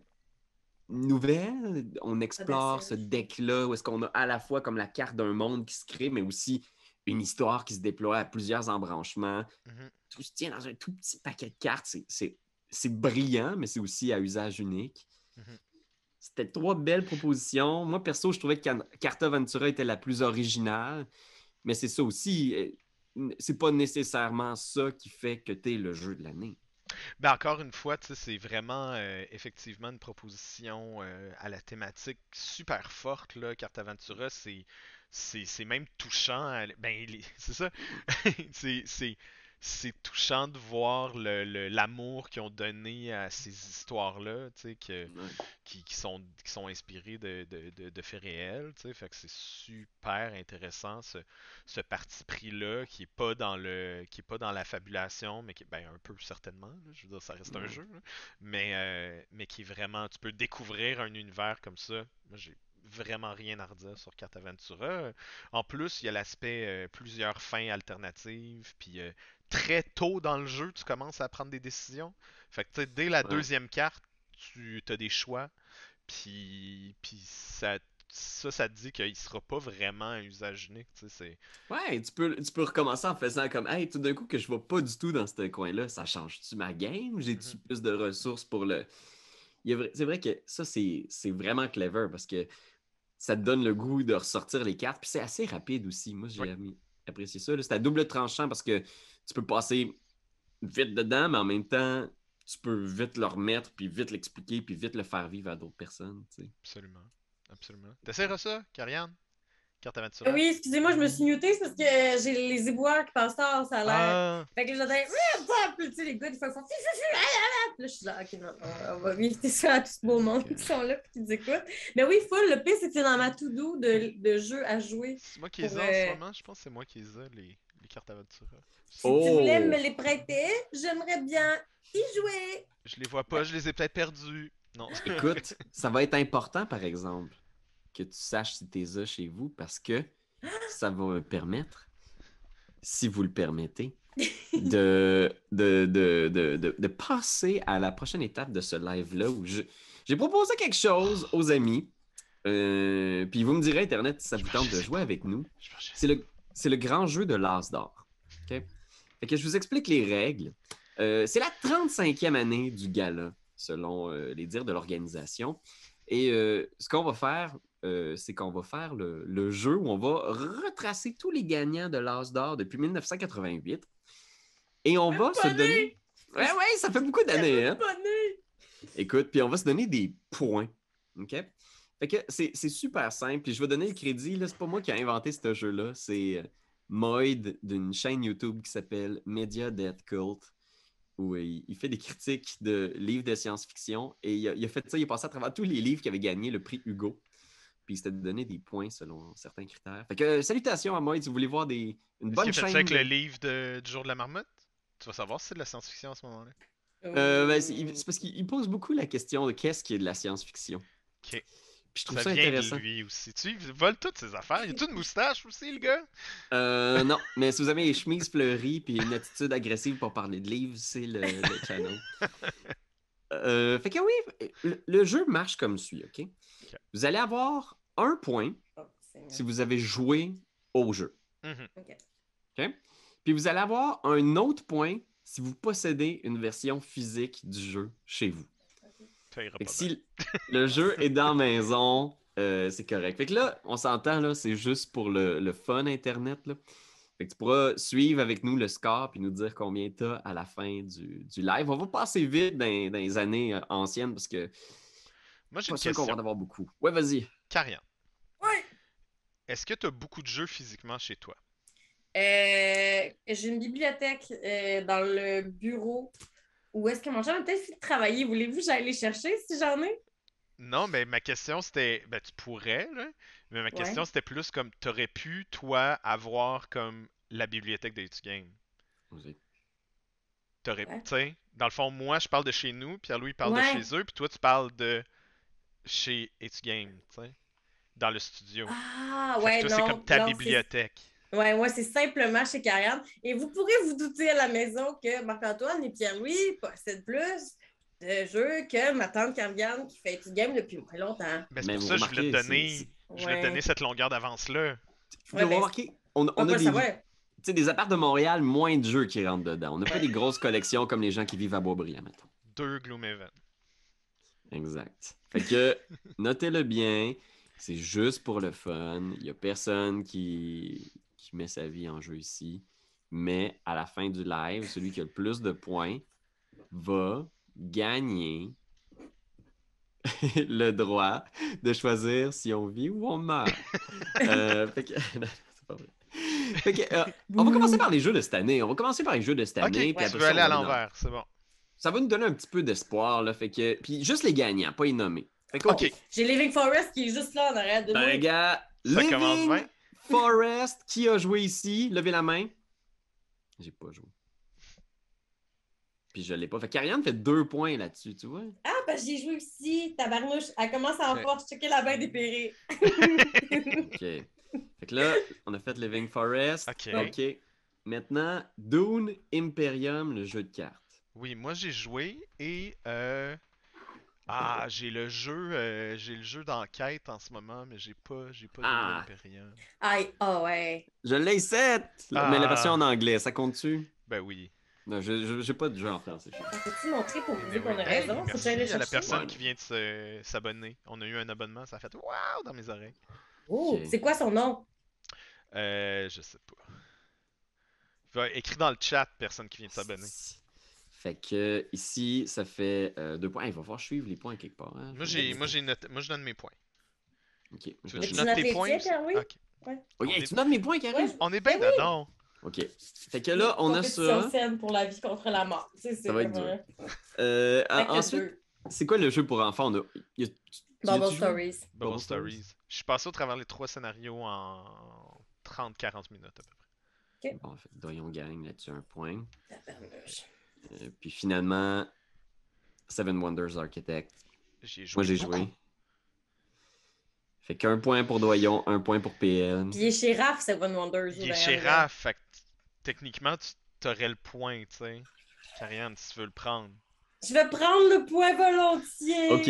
Speaker 2: nouvelle. On explore ce
Speaker 3: Audacieuse.
Speaker 2: deck-là où est-ce qu'on a à la fois comme la carte d'un monde qui se crée, mais aussi une histoire qui se déploie à plusieurs embranchements.
Speaker 1: Mhm.
Speaker 2: Tout se tient dans un tout petit paquet de cartes. C'est brillant, mais c'est aussi à usage unique.
Speaker 1: Mhm.
Speaker 2: C'était 3 belles propositions. Moi, perso, je trouvais que Carta Ventura était la plus originale, mais c'est ça aussi. C'est pas nécessairement ça qui fait que t'es le jeu de l'année.
Speaker 1: Ben encore une fois, tu sais, c'est vraiment effectivement une proposition à la thématique super forte là. Cartaventura, c'est même touchant. Ben c'est ça. C'est c'est touchant de voir l'amour qu'ils ont donné à ces histoires-là, tu sais,
Speaker 2: Ouais.
Speaker 1: qui sont inspirés de faits réels, tu sais, fait que c'est super intéressant ce parti pris-là qui est pas dans la fabulation, mais qui ben un peu certainement, là, je veux dire ça reste un
Speaker 2: Ouais.
Speaker 1: jeu, là, mais qui est vraiment tu peux découvrir un univers comme ça. Moi j'ai vraiment rien à redire sur Carte Aventura. En plus, il y a l'aspect plusieurs fins alternatives, puis très tôt dans le jeu, tu commences à prendre des décisions. Fait que tu sais, dès la
Speaker 2: Ouais.
Speaker 1: deuxième carte, tu as des choix, puis ça te dit qu'il sera pas vraiment un usage unique, tu sais,
Speaker 2: Ouais, tu peux recommencer en faisant comme Hey, tout d'un coup que je ne vais pas du tout dans ce coin-là, ça change-tu ma game? J'ai-tu
Speaker 1: Mhm,
Speaker 2: plus de ressources pour le. C'est vrai que ça, c'est vraiment clever parce que ça te donne le goût de ressortir les cartes. Puis c'est assez rapide aussi. Moi,
Speaker 1: oui,
Speaker 2: apprécié ça. C'est à double tranchant parce que tu peux passer vite dedans, mais en même temps, tu peux vite le remettre, puis vite l'expliquer, puis vite le faire vivre à d'autres personnes. Tu sais.
Speaker 1: absolument, absolument. T'essaieras ça, Karianne? Carte Aventura?
Speaker 3: Oui, excusez-moi, je me suis mutée, c'est parce que j'ai les éboueurs qui passent tard, ça a l'air.
Speaker 1: Ah!
Speaker 3: Fait que là, j'entends. Puis, tu sais, les gars, des fois, ils font. Puis là, je suis là, ok, non, on va éviter ça à tout ce beau monde
Speaker 2: Ok.
Speaker 3: qui sont là et qui nous écoutent. Mais oui, full, le pire, c'est que c'est dans ma to-do de jeux à jouer
Speaker 1: C'est moi qui
Speaker 3: pour.
Speaker 1: les ai en ce moment, je pense que c'est moi qui les ai, les cartes Aventura.
Speaker 3: Si tu voulais me
Speaker 2: Oh!
Speaker 3: les prêter, j'aimerais bien y jouer.
Speaker 1: Je les vois pas, je les ai peut-être perdus. Non.
Speaker 2: Écoute, ça va être important, par exemple, que tu saches si tu les as chez vous parce que ça va me permettre si vous le permettez, de passer à la prochaine étape de ce live-là où j'ai proposé quelque chose aux amis. Puis vous me direz, Internet, si ça vous tente de jouer avec nous. C'est le grand jeu de l'As d'or. OK? Fait que je vous explique les règles. C'est la 35e année du gala, selon les dires de l'organisation. Et ce qu'on va faire, c'est qu'on va faire le jeu où on va retracer tous les gagnants de l'As d'or depuis 1988. Et on va se donner... Ouais, ça fait beaucoup d'années, hein? Écoute, puis on va se donner des points. OK? Fait que c'est super simple. Puis je vais donner le crédit. Là, c'est pas moi qui ai inventé ce jeu-là. C'est Moid d'une chaîne YouTube qui s'appelle Media Death Cult, où il fait des critiques de livres de science-fiction. Et il a fait ça, il est passé à travers tous les livres qui avaient gagné le prix Hugo. Puis il s'était donné des points selon certains critères. Fait que salutations à Moid si vous voulez voir une bonne chaîne.
Speaker 1: Est-ce qu'il fait ça avec le livre du jour de la marmotte? Tu vas savoir si c'est de la science-fiction à ce moment-là.
Speaker 2: C'est parce qu'il pose beaucoup la question de qu'est-ce qui est de la science-fiction.
Speaker 1: OK.
Speaker 2: Puis je trouve ça
Speaker 1: vient
Speaker 2: intéressant.
Speaker 1: De lui aussi. Tu voles toutes ses affaires. Il a une moustache aussi, le gars?
Speaker 2: Non, mais si vous avez les chemises fleuries puis une attitude agressive pour parler de livres, c'est le channel. Fait que oui, le jeu marche comme suit, OK? Vous allez avoir un point si vous avez joué au jeu. OK? Puis vous allez avoir un autre point si vous possédez une version physique du jeu chez vous. Fait que si le jeu est dans la maison, c'est correct. Fait que là, on s'entend, là, c'est juste pour le fun Internet. Là. Fait que tu pourras suivre avec nous le score et nous dire combien tu as à la fin du live. On va passer vite dans les années anciennes parce que
Speaker 1: moi, j'ai
Speaker 2: pas sûr qu'on va en avoir beaucoup. Ouais, vas-y.
Speaker 1: Karian.
Speaker 3: Ouais.
Speaker 1: Est-ce que tu as beaucoup de jeux physiquement chez toi?
Speaker 3: J'ai une bibliothèque dans le bureau. Où est-ce que mon chum a peut-être fini de travailler? Voulez-vous que j'aille les chercher si j'en ai?
Speaker 1: Non, mais ma question c'était... Ben, tu pourrais, là. Mais ma question c'était plus comme... T'aurais pu, toi, avoir comme la bibliothèque de Game.
Speaker 2: Oui.
Speaker 1: T'aurais... Tu sais, dans le fond, moi, je parle de chez nous, Pierre-Louis parle de chez eux, puis toi, tu parles de chez Game, tu sais. Dans le studio.
Speaker 3: Ah,
Speaker 1: fait que toi,
Speaker 3: non.
Speaker 1: c'est comme ta bibliothèque.
Speaker 3: Ouais, c'est simplement chez Karian. Et vous pourrez vous douter à la maison que Marc-Antoine et Pierre-Louis possèdent plus de jeux que ma tante Karian qui fait Game depuis moins longtemps.
Speaker 1: Ben, c'est pour ça que je voulais te donner cette longueur d'avance-là.
Speaker 2: Vous l'avez remarqué, on a des apparts de Montréal, moins de jeux qui rentrent dedans. On n'a pas des grosses collections comme les gens qui vivent à Boisbriand, mettons.
Speaker 1: 2 Gloomhaven.
Speaker 2: Exact. Fait que, notez-le bien, c'est juste pour le fun. Il n'y a personne qui met sa vie en jeu ici. Mais à la fin du live, celui qui a le plus de points va gagner le droit de choisir si on vit ou on meurt. Fait que... c'est pas vrai. Fait que, on va commencer par les jeux de cette année. On va commencer par les jeux de cette année.
Speaker 1: Ok, tu veux aller à l'envers, c'est bon.
Speaker 2: Ça va nous donner un petit peu d'espoir, là. Fait que... Puis juste les gagnants, pas les nommés. Fait que,
Speaker 1: ok.
Speaker 3: J'ai Living Forest qui est juste là en arrière de moi.
Speaker 2: Ben, gars, Living Forest, qui a joué ici? Levez la main. J'ai pas joué. Puis je l'ai pas. Fait qu'Ariane fait 2 points là-dessus, tu vois.
Speaker 3: Ah, ben j'y ai joué aussi, tabarnouche. Elle commence en force, checker la bain dépérée.
Speaker 2: OK. Fait que là, on a fait Living Forest. OK. Maintenant, Dune Imperium, le jeu de cartes.
Speaker 1: Oui, moi j'ai joué et j'ai le jeu d'enquête en ce moment, mais j'ai pas Dune Imperium.
Speaker 3: Ouais.
Speaker 2: Je l'ai 7! Mais la version en anglais, ça compte-tu?
Speaker 1: Ben oui.
Speaker 2: Non, j'ai pas de jeu en français.
Speaker 3: Peux-tu montrer pour vous dire qu'on a raison?
Speaker 1: Faut que j'aille le chercher. La personne qui vient de s'abonner. On a eu un abonnement, ça a fait waouh dans mes oreilles.
Speaker 3: Oh, c'est quoi son nom?
Speaker 1: Je sais pas. Écrit dans le chat, personne qui vient de s'abonner.
Speaker 2: Fait que ici, ça fait 2 points. Il va falloir suivre les points quelque part. Hein?
Speaker 1: Moi, je donne mes points.
Speaker 2: Ok.
Speaker 1: Tu notes tes points?
Speaker 3: Ok.
Speaker 2: Ouais. Tu notes mes points, Karine?
Speaker 1: On est bien dedans.
Speaker 2: Ok. Fait que là, on a ça.
Speaker 3: Scène pour la vie contre la mort.
Speaker 2: Ça va être dur. Ensuite, c'est quoi le jeu pour enfants?
Speaker 3: Bubble Stories.
Speaker 1: Bubble Stories. Je suis passé au travers les 3 scénarios en 30-40 minutes à peu près.
Speaker 3: Okay.
Speaker 2: Bon, en fait, Doyon gagne là-dessus 1 point. Puis finalement, Seven Wonders Architect. Moi, j'ai joué. Fait qu'1 point pour Doyon, 1 point pour PL.
Speaker 3: Puis il est chez Raph, Seven Wonders.
Speaker 1: Il est chez Raph, fait que techniquement, tu t'aurais le point, tu sais. Karianne, si tu veux le prendre.
Speaker 3: Je vais prendre le point
Speaker 2: Ok,
Speaker 3: volontiers.
Speaker 2: ok.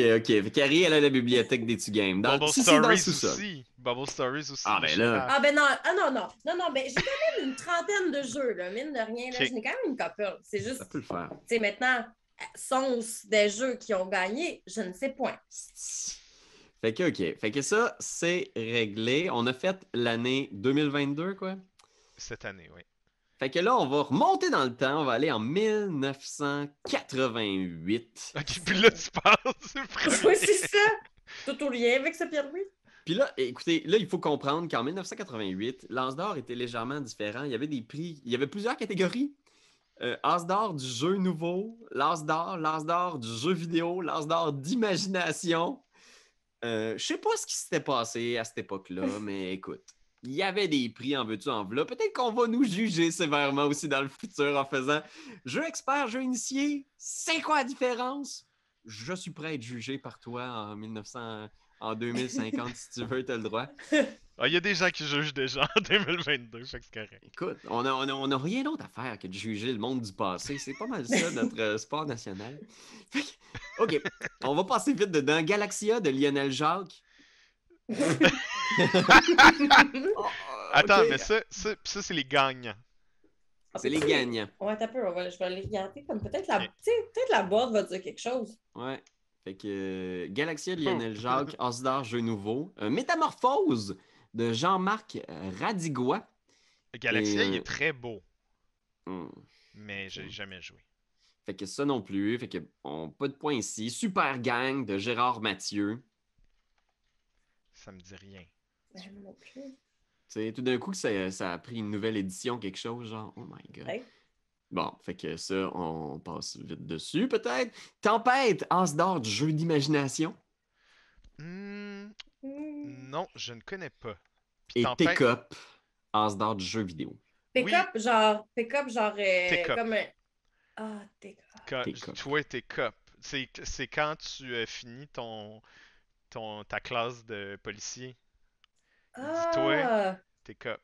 Speaker 2: Fait Carrie, elle a la bibliothèque des Game.
Speaker 1: Bubble
Speaker 2: Si c'est dans le
Speaker 1: Stories
Speaker 2: sous-sol.
Speaker 1: aussi. Bubble Stories aussi,
Speaker 2: Ah,
Speaker 1: les
Speaker 2: ben là.
Speaker 3: Ah
Speaker 1: shérafs.
Speaker 3: ben non, ah non, non, non, non, ben j'ai quand même une trentaine de jeux, là, mine de rien, là,
Speaker 1: Ok.
Speaker 3: je n'ai quand même une couple. C'est juste,
Speaker 2: Ça peut le faire.
Speaker 3: tu sais, maintenant, sont des jeux qui ont gagné, je ne sais point.
Speaker 2: Fait que, ok. Fait que ça, c'est réglé. On a fait l'année 2022, quoi.
Speaker 1: Cette année, oui.
Speaker 2: Fait que là, on va remonter dans le temps. On va aller en 1988.
Speaker 1: Ok, puis là, tu passes le
Speaker 3: Oui,
Speaker 1: premier.
Speaker 3: c'est ça. Tout au lien avec ça, Pierre-Louis.
Speaker 2: Puis là, écoutez, là, il faut comprendre qu'en 1988, l'As d'or était légèrement différent. Il y avait des prix, il y avait plusieurs catégories. As d'or du jeu nouveau, l'As d'or du jeu vidéo, l'As d'or d'imagination. Je sais pas ce qui s'était passé à cette époque-là, mais écoute, il y avait des prix en veux-tu en v'là. Peut-être qu'on va nous juger sévèrement aussi dans le futur en faisant jeu expert, jeu initié, c'est quoi la différence? Je suis prêt à être jugé par toi en 2050 si tu veux, t'as le droit.
Speaker 1: Ah, il y a des gens qui jugent déjà en 2022, fait que c'est correct.
Speaker 2: Écoute, on a rien d'autre à faire que de juger le monde du passé. C'est pas mal ça, notre sport national. OK, on va passer vite dedans. Galaxia de Lionel Jacques. Oh,
Speaker 1: Attends,
Speaker 2: OK.
Speaker 1: mais ça c'est les gagnants.
Speaker 2: C'est les gagnants.
Speaker 3: Ouais, t'as peu, je vais aller regarder comme peut-être la,
Speaker 1: Ok.
Speaker 3: tu sais, peut-être la boîte va dire quelque chose.
Speaker 2: Ouais. Fait que Galaxia de Lionel Jacques, As d'or, jeu nouveau. Métamorphose de Jean-Marc Radigois.
Speaker 1: Galaxia,
Speaker 2: Et,
Speaker 1: il est très beau,
Speaker 2: hmm.
Speaker 1: mais j'ai jamais joué.
Speaker 2: Fait que ça non plus. Fait que pas de points ici. Super Gang de Gérard Mathieu.
Speaker 1: Ça me dit rien.
Speaker 3: Ben, moi non plus.
Speaker 2: Tu sais, tout d'un coup, ça a pris une nouvelle édition, quelque chose, genre, oh my god.
Speaker 3: Ouais.
Speaker 2: Bon, fait que ça, on passe vite dessus, peut-être. Tempête, As d'or du jeu d'imagination.
Speaker 1: Hmm,
Speaker 3: Hmm.
Speaker 1: non, je ne connais pas. Puis
Speaker 2: Et
Speaker 1: Tempête,
Speaker 2: Take-Up, As d'or du jeu vidéo.
Speaker 3: Pick-up, genre,
Speaker 1: Take-up.
Speaker 3: comme un... Ah, pick-up.
Speaker 1: quand, toi, tes cop. C'est quand tu finis ta classe de policier. Dis-toi,
Speaker 3: Ah!
Speaker 1: t'es cop.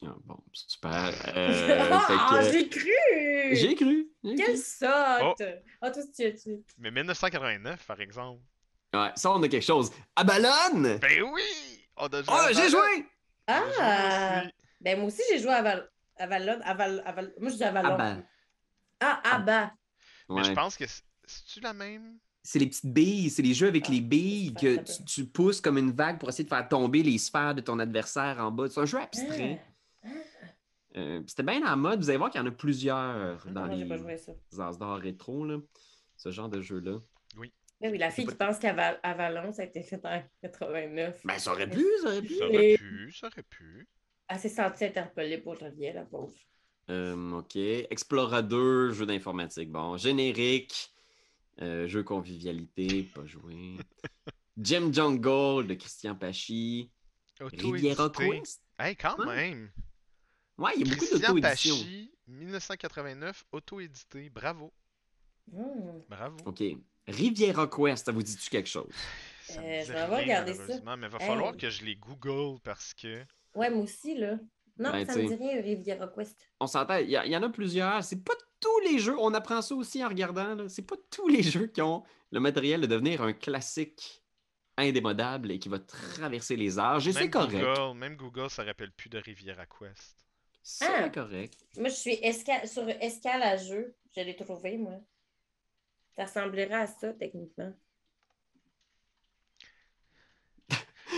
Speaker 2: Ah, bon, super.
Speaker 3: Ah,
Speaker 2: Fait que
Speaker 3: j'ai cru!
Speaker 2: j'ai cru.
Speaker 3: Quelle
Speaker 1: Oh,
Speaker 3: sotte! Ah, toi, tu...
Speaker 1: mais 1989, par exemple.
Speaker 2: Ouais, ça, on a quelque chose. Abalone!
Speaker 1: Ben oui! On a joué
Speaker 2: Oh,
Speaker 1: à
Speaker 2: j'ai
Speaker 1: Valor.
Speaker 2: joué!
Speaker 1: On a joué
Speaker 3: Ah!
Speaker 1: aussi.
Speaker 3: Ben, moi aussi, j'ai joué à Avalon. Moi, je dis Avalon. Ah, Abba.
Speaker 1: Mais je
Speaker 2: Ouais.
Speaker 1: pense que c'est-tu la même?
Speaker 2: C'est les petites billes, c'est les jeux avec
Speaker 3: Ah,
Speaker 2: les billes
Speaker 3: ça
Speaker 2: que
Speaker 3: peut.
Speaker 2: tu pousses comme une vague pour essayer de faire tomber les sphères de ton adversaire en bas. C'est un jeu abstrait.
Speaker 3: Ah.
Speaker 2: C'était bien en mode. Vous allez voir qu'il y en a plusieurs dans
Speaker 3: Non, j'ai pas
Speaker 2: les
Speaker 3: joué à ça.
Speaker 2: As d'or rétro, là. Ce genre de jeu-là.
Speaker 1: Oui.
Speaker 3: Ben oui, la fille
Speaker 2: pas-
Speaker 3: qui pense qu'Avalon, ça a été fait en 89.
Speaker 2: Ben, ça aurait pu, ça aurait pu.
Speaker 1: Ça aurait pu, ça aurait pu.
Speaker 3: Elle s'est sentie interpellée pour Javier, la pauvre.
Speaker 2: OK. Explora 2, jeu d'informatique. Bon, générique. Jeu convivialité, pas joué. Jim Jungle de Christian Pachy. Riviera
Speaker 1: Auto-édité.
Speaker 2: Quest.
Speaker 1: Hey, quand
Speaker 2: Ouais.
Speaker 1: même!
Speaker 2: Ouais, il y a beaucoup
Speaker 1: Christian
Speaker 2: d'auto-édition.
Speaker 1: Pachy, 1989, auto-édité. Bravo.
Speaker 3: Hmm.
Speaker 1: Bravo.
Speaker 2: OK. Riviera Quest, ça vous dit-tu quelque chose?
Speaker 1: Ça me dit
Speaker 3: je vais avoir
Speaker 1: rien,
Speaker 3: regardé ça.
Speaker 1: malheureusement, mais va
Speaker 3: Hey.
Speaker 1: falloir que je les google parce que...
Speaker 3: Ouais, moi aussi, là. Non,
Speaker 2: Ben,
Speaker 3: ça me
Speaker 2: t'sais.
Speaker 3: dit rien, Riviera Quest.
Speaker 2: On s'entend, il y en a plusieurs. C'est pas tous les jeux, on apprend ça aussi en regardant, là. C'est pas tous les jeux qui ont le matériel de devenir un classique indémodable et qui va traverser les âges. Et c'est correct.
Speaker 1: Même Google, ça rappelle plus de Riviera Quest.
Speaker 2: C'est correct.
Speaker 3: Moi, je suis sur escale à jeu. Je l'ai trouvé, moi. Ça ressemblerait à ça, techniquement.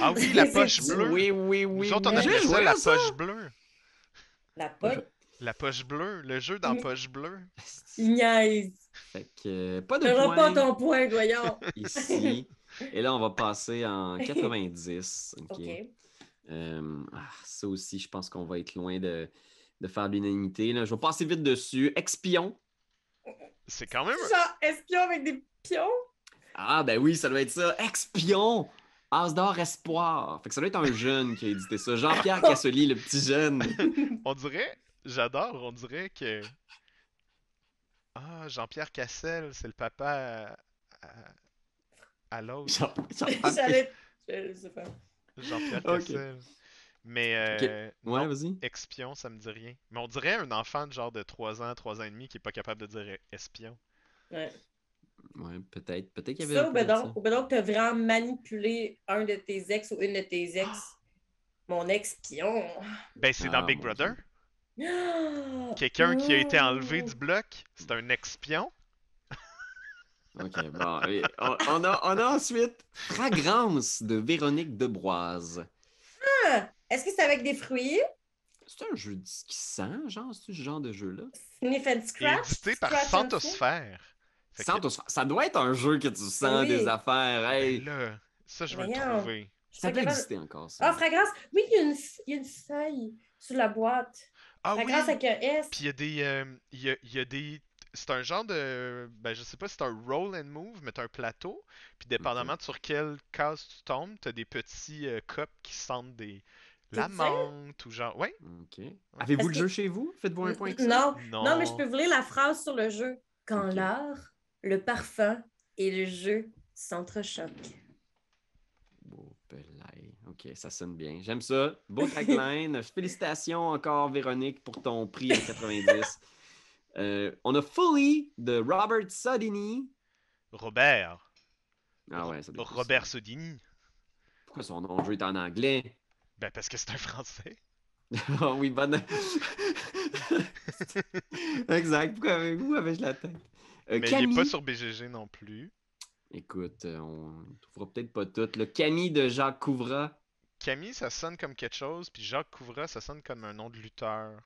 Speaker 1: Ah oui, la poche bleue!
Speaker 2: Oui, oui, oui.
Speaker 1: Nous autres, on
Speaker 3: oui.
Speaker 1: appelait
Speaker 2: J'ai
Speaker 1: ça
Speaker 2: joué
Speaker 1: la
Speaker 2: à ça.
Speaker 1: poche bleue.
Speaker 3: La pote,
Speaker 1: La poche bleue, le jeu dans
Speaker 3: Oui.
Speaker 1: poche bleue.
Speaker 3: il niaise.
Speaker 2: Fait que pas de
Speaker 3: Je
Speaker 2: points
Speaker 3: pas ton point, voyons.
Speaker 2: ici. Et là, on va passer en 90. OK.
Speaker 3: OK.
Speaker 2: Ça aussi, je pense qu'on va être loin de faire l'unanimité. Là. Je vais passer vite dessus. Expion.
Speaker 1: C'est quand même...
Speaker 3: Genre, espion avec des pions?
Speaker 2: Ah, ben oui, ça doit être ça. Expion. As d'or Espoir. Fait que ça doit être un jeune qui a édité ça. Jean-Pierre Cassoli, le petit jeune.
Speaker 1: On dirait... J'adore, on dirait que... Ah, Jean-Pierre Cassel, c'est le papa à l'autre.
Speaker 2: Jean-Pierre
Speaker 3: J'allais... Je sais pas.
Speaker 1: Jean-Pierre
Speaker 2: Ok.
Speaker 1: Cassel. Mais
Speaker 2: Ok. Ouais,
Speaker 1: non,
Speaker 2: vas-y.
Speaker 1: espion, ça me dit rien. Mais on dirait un enfant de genre de 3 ans, 3 ans et demi qui est pas capable de dire espion.
Speaker 3: Ouais.
Speaker 2: Ouais, peut-être. Peut-être qu'il y avait un
Speaker 3: Ça,
Speaker 2: peu de ça.
Speaker 3: ou ben donc, t'as vraiment manipulé un de tes ex ou une de tes
Speaker 1: Ah!
Speaker 3: ex. Mon ex-pion.
Speaker 1: Ben, c'est dans
Speaker 2: Ah,
Speaker 1: Big
Speaker 2: mon
Speaker 1: Brother.
Speaker 2: Dieu.
Speaker 1: Quelqu'un qui a été enlevé du bloc, c'est un ex-pion.
Speaker 2: OK, bon. Et on a ensuite Fragrance de Véronique Debroise.
Speaker 3: Ah! Est-ce que c'est avec des fruits?
Speaker 2: C'est un jeu qui sent, genre, c'est ce genre de jeu-là?
Speaker 3: Sniff and scratch?
Speaker 1: Édité par
Speaker 3: Scratch and sniff?
Speaker 1: Santosphère. Fait que,
Speaker 2: Ça doit être un jeu que tu
Speaker 3: Ben
Speaker 2: sens des
Speaker 3: oui.
Speaker 2: affaires.
Speaker 1: ben
Speaker 2: Hey,
Speaker 1: là, ça je veux le
Speaker 3: Voyons.
Speaker 1: trouver.
Speaker 3: Je suis
Speaker 2: ça
Speaker 3: pas
Speaker 2: peut
Speaker 3: capable.
Speaker 2: exister encore, ça.
Speaker 3: Ah, fragrance. Oui, il y a une feuille sur la boîte.
Speaker 1: Ah
Speaker 3: Fragrance
Speaker 1: oui!
Speaker 3: avec un S.
Speaker 1: Puis il y a des. Il y a des. C'est un genre de. Ben, je sais pas si c'est un roll and move, mais t'as un plateau. Puis
Speaker 2: OK.
Speaker 1: dépendamment de sur quelle case tu tombes, t'as des petits cups qui sentent des.
Speaker 3: Tu
Speaker 1: La
Speaker 3: sais?
Speaker 1: menthe ou genre. Ouais,
Speaker 2: OK.
Speaker 1: ouais.
Speaker 2: Avez-vous
Speaker 3: Est-ce
Speaker 2: le
Speaker 3: que.
Speaker 2: jeu chez vous? Faites-vous un point avec ça?
Speaker 3: Non, non, mais je peux
Speaker 1: Non.
Speaker 3: vous lire la phrase sur le jeu. Quand
Speaker 2: OK.
Speaker 3: l'art, le parfum et le jeu s'entrechoquent.
Speaker 2: Beau pelay. OK, ça sonne bien. J'aime ça. Beau tagline. Félicitations encore, Véronique, pour ton prix à 90. On a Fully de Robert Sudini.
Speaker 1: Robert.
Speaker 2: Ah ouais, ça doit être ça.
Speaker 1: Robert Sodini.
Speaker 2: Pourquoi son nom de jeu est en anglais?
Speaker 1: Ben, parce que c'est un français.
Speaker 2: Ah oui, bonne. Exact. Où avais-je la tête?
Speaker 1: Mais il est pas
Speaker 2: Camille.
Speaker 1: sur BGG non plus.
Speaker 2: Écoute, on ne trouvera peut-être pas toutes. Le Camille de Jacques Couvra.
Speaker 1: Camille, ça sonne comme quelque chose, puis Jacques Couvra, ça sonne comme un nom de lutteur.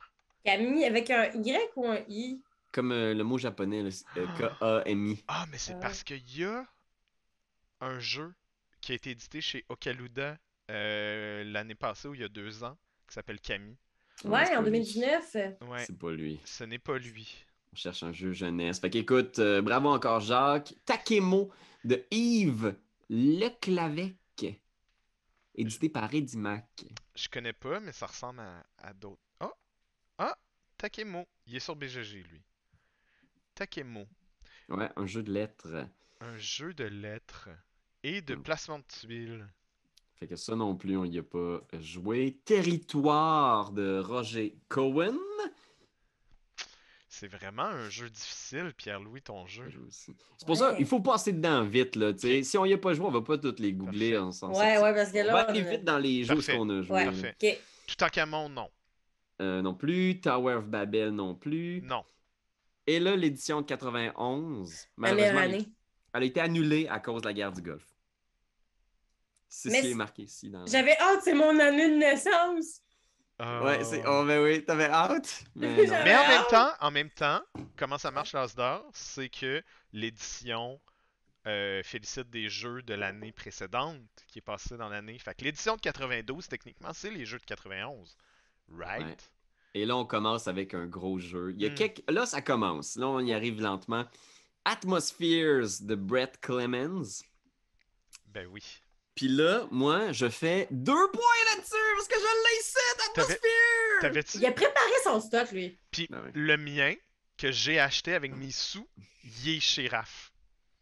Speaker 3: Camille avec un Y ou un I?
Speaker 2: Comme le mot japonais, K-A-M-I.
Speaker 1: Ah, mais c'est
Speaker 3: Ah.
Speaker 1: parce qu'il y a un jeu qui a été édité chez Okaluda l'année passée ou il y a 2 ans, qui s'appelle Camille.
Speaker 2: Ouais, c'est
Speaker 3: Ouais, en
Speaker 2: pas lui.
Speaker 3: 2019.
Speaker 1: Ouais,
Speaker 2: C'est pas lui.
Speaker 1: ce n'est pas lui.
Speaker 2: On cherche un jeu jeunesse. Fait qu'écoute, bravo encore Jacques. Takemo de Yves Leclavec,
Speaker 1: Je,
Speaker 2: édité par Edimac.
Speaker 1: je connais pas, mais ça ressemble à d'autres. Ah, ah, Takemo. Il est sur BGG, lui. Takemo.
Speaker 2: Ouais, un jeu de lettres.
Speaker 1: Un jeu de lettres et de
Speaker 2: Donc,
Speaker 1: placement de tuiles.
Speaker 2: fait que ça non plus, on y a pas joué. Territoire de Roger Cohen.
Speaker 1: C'est vraiment un jeu difficile, Pierre-Louis, ton jeu.
Speaker 2: C'est pour ça, il
Speaker 3: Ouais.
Speaker 2: faut passer dedans vite, là, tu sais.
Speaker 1: Ok,
Speaker 2: Si on y a pas joué, on va pas toutes les googler,
Speaker 1: parfait.
Speaker 2: on s'en
Speaker 3: Ouais,
Speaker 2: sortir.
Speaker 3: ouais, parce que
Speaker 2: On va
Speaker 3: là,
Speaker 2: aller vite dans les jeux
Speaker 1: Parfait.
Speaker 2: qu'on a joué.
Speaker 3: Ouais,
Speaker 2: Là.
Speaker 1: Parfait.
Speaker 3: ok.
Speaker 1: Toutankhamon, non.
Speaker 2: Non plus. Tower of Babel non plus.
Speaker 1: Non.
Speaker 2: Et là, l'édition de 91,
Speaker 3: La meilleure
Speaker 2: malheureusement,
Speaker 3: année.
Speaker 2: elle a été annulée à cause de la guerre du Golfe. C'est ce
Speaker 3: Mais
Speaker 2: qui est marqué ici.
Speaker 3: j'avais hâte, c'est mon année de naissance.
Speaker 2: Ouais, c'est.
Speaker 1: Euh,
Speaker 2: Oh, ben oui, t'avais hâte. Mais non.
Speaker 3: J'avais
Speaker 1: Mais
Speaker 3: hâte.
Speaker 1: en même temps, comment ça marche l'As d'or, c'est que l'édition félicite des jeux de l'année précédente qui est passée dans l'année. Fait que l'édition de 92, techniquement, c'est les jeux de 91.
Speaker 2: Ouais.
Speaker 1: Right?
Speaker 2: Et là, on commence avec un gros jeu. Il y a
Speaker 1: Hmm,
Speaker 2: quelques... Là, ça commence. Là, on y arrive lentement. Atmospheres de Brett Clemens.
Speaker 1: ben oui.
Speaker 2: Puis là, moi, je fais 2 points là-dessus parce que je l'ai ici,
Speaker 1: T'avais,
Speaker 2: Atmosphere!
Speaker 1: t'avais-tu?
Speaker 3: Il a préparé son stock, lui.
Speaker 1: Puis
Speaker 2: Ben oui.
Speaker 1: le mien, que j'ai acheté avec mes sous, il est chez Raph.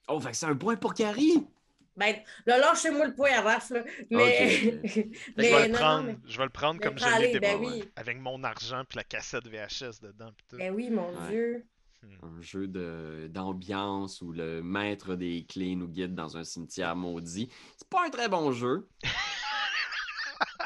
Speaker 2: Oh, fait que c'est un point pour Carrie.
Speaker 3: Ben, là, lâchez-moi le point à Raph, là. Mais,
Speaker 2: Ok.
Speaker 1: Fait que
Speaker 3: mais
Speaker 1: je vais le
Speaker 3: non,
Speaker 1: prendre,
Speaker 3: non, mais.
Speaker 1: je vais le prendre
Speaker 3: Mais
Speaker 1: comme je l'ai
Speaker 3: prends-les, ben
Speaker 2: Ouais,
Speaker 3: oui.
Speaker 2: ouais.
Speaker 1: avec mon argent puis la cassette VHS dedans puis tout.
Speaker 3: Ben oui, mon
Speaker 2: Ouais.
Speaker 3: Dieu.
Speaker 2: Un jeu d'ambiance où le maître des clés nous guide dans un cimetière maudit. C'est pas un très bon jeu.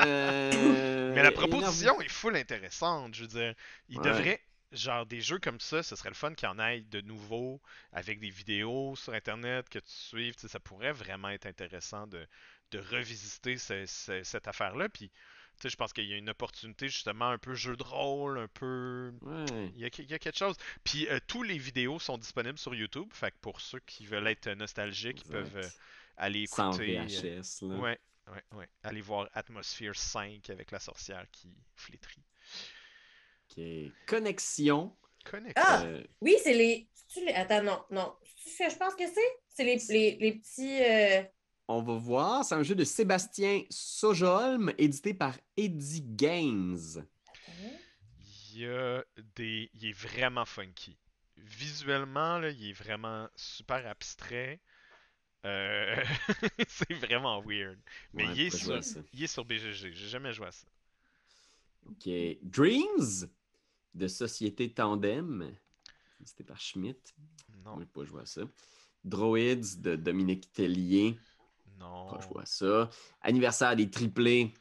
Speaker 1: Mais la
Speaker 2: Et
Speaker 1: proposition est full intéressante. Je veux dire, il
Speaker 2: Ouais.
Speaker 1: devrait, genre, des jeux comme ça, ce serait le fun qu'il y en aille de nouveau avec des vidéos sur Internet que tu suives. Tu sais, ça pourrait vraiment être intéressant de revisiter cette affaire-là. Puis, tu sais, je pense qu'il y a une opportunité justement un peu jeu de rôle, un peu.
Speaker 2: Ouais.
Speaker 1: Il y a quelque chose. Puis, tous les vidéos sont disponibles sur YouTube. Fait que pour ceux qui veulent être nostalgiques, ils peuvent
Speaker 2: Exact.
Speaker 1: aller
Speaker 2: Sans
Speaker 1: écouter.
Speaker 2: VHS, là.
Speaker 1: Ouais, ouais. Allez voir Atmosphere 5 avec la sorcière qui flétrit.
Speaker 2: OK. Connexion.
Speaker 1: Connexion.
Speaker 3: Ah! Oui, c'est les. Attends, non, non. C'est ce que je pense que c'est? C'est les petits.
Speaker 2: On va voir. C'est un jeu de Sébastien Sojolm, édité par Eddie Games.
Speaker 1: Il est vraiment funky. Visuellement, là, il est vraiment super abstrait. C'est vraiment weird. Mais
Speaker 2: Ouais, pourquoi jouer à ça?
Speaker 1: il est sur BGG. J'ai jamais joué à ça.
Speaker 2: OK. Dreams de Société Tandem. C'était par Schmitt.
Speaker 1: Non,
Speaker 2: Moi, je pas joué à ça. Droids de Dominique Tellier.
Speaker 1: non.
Speaker 2: Pas joué à ça. Anniversaire des triplés.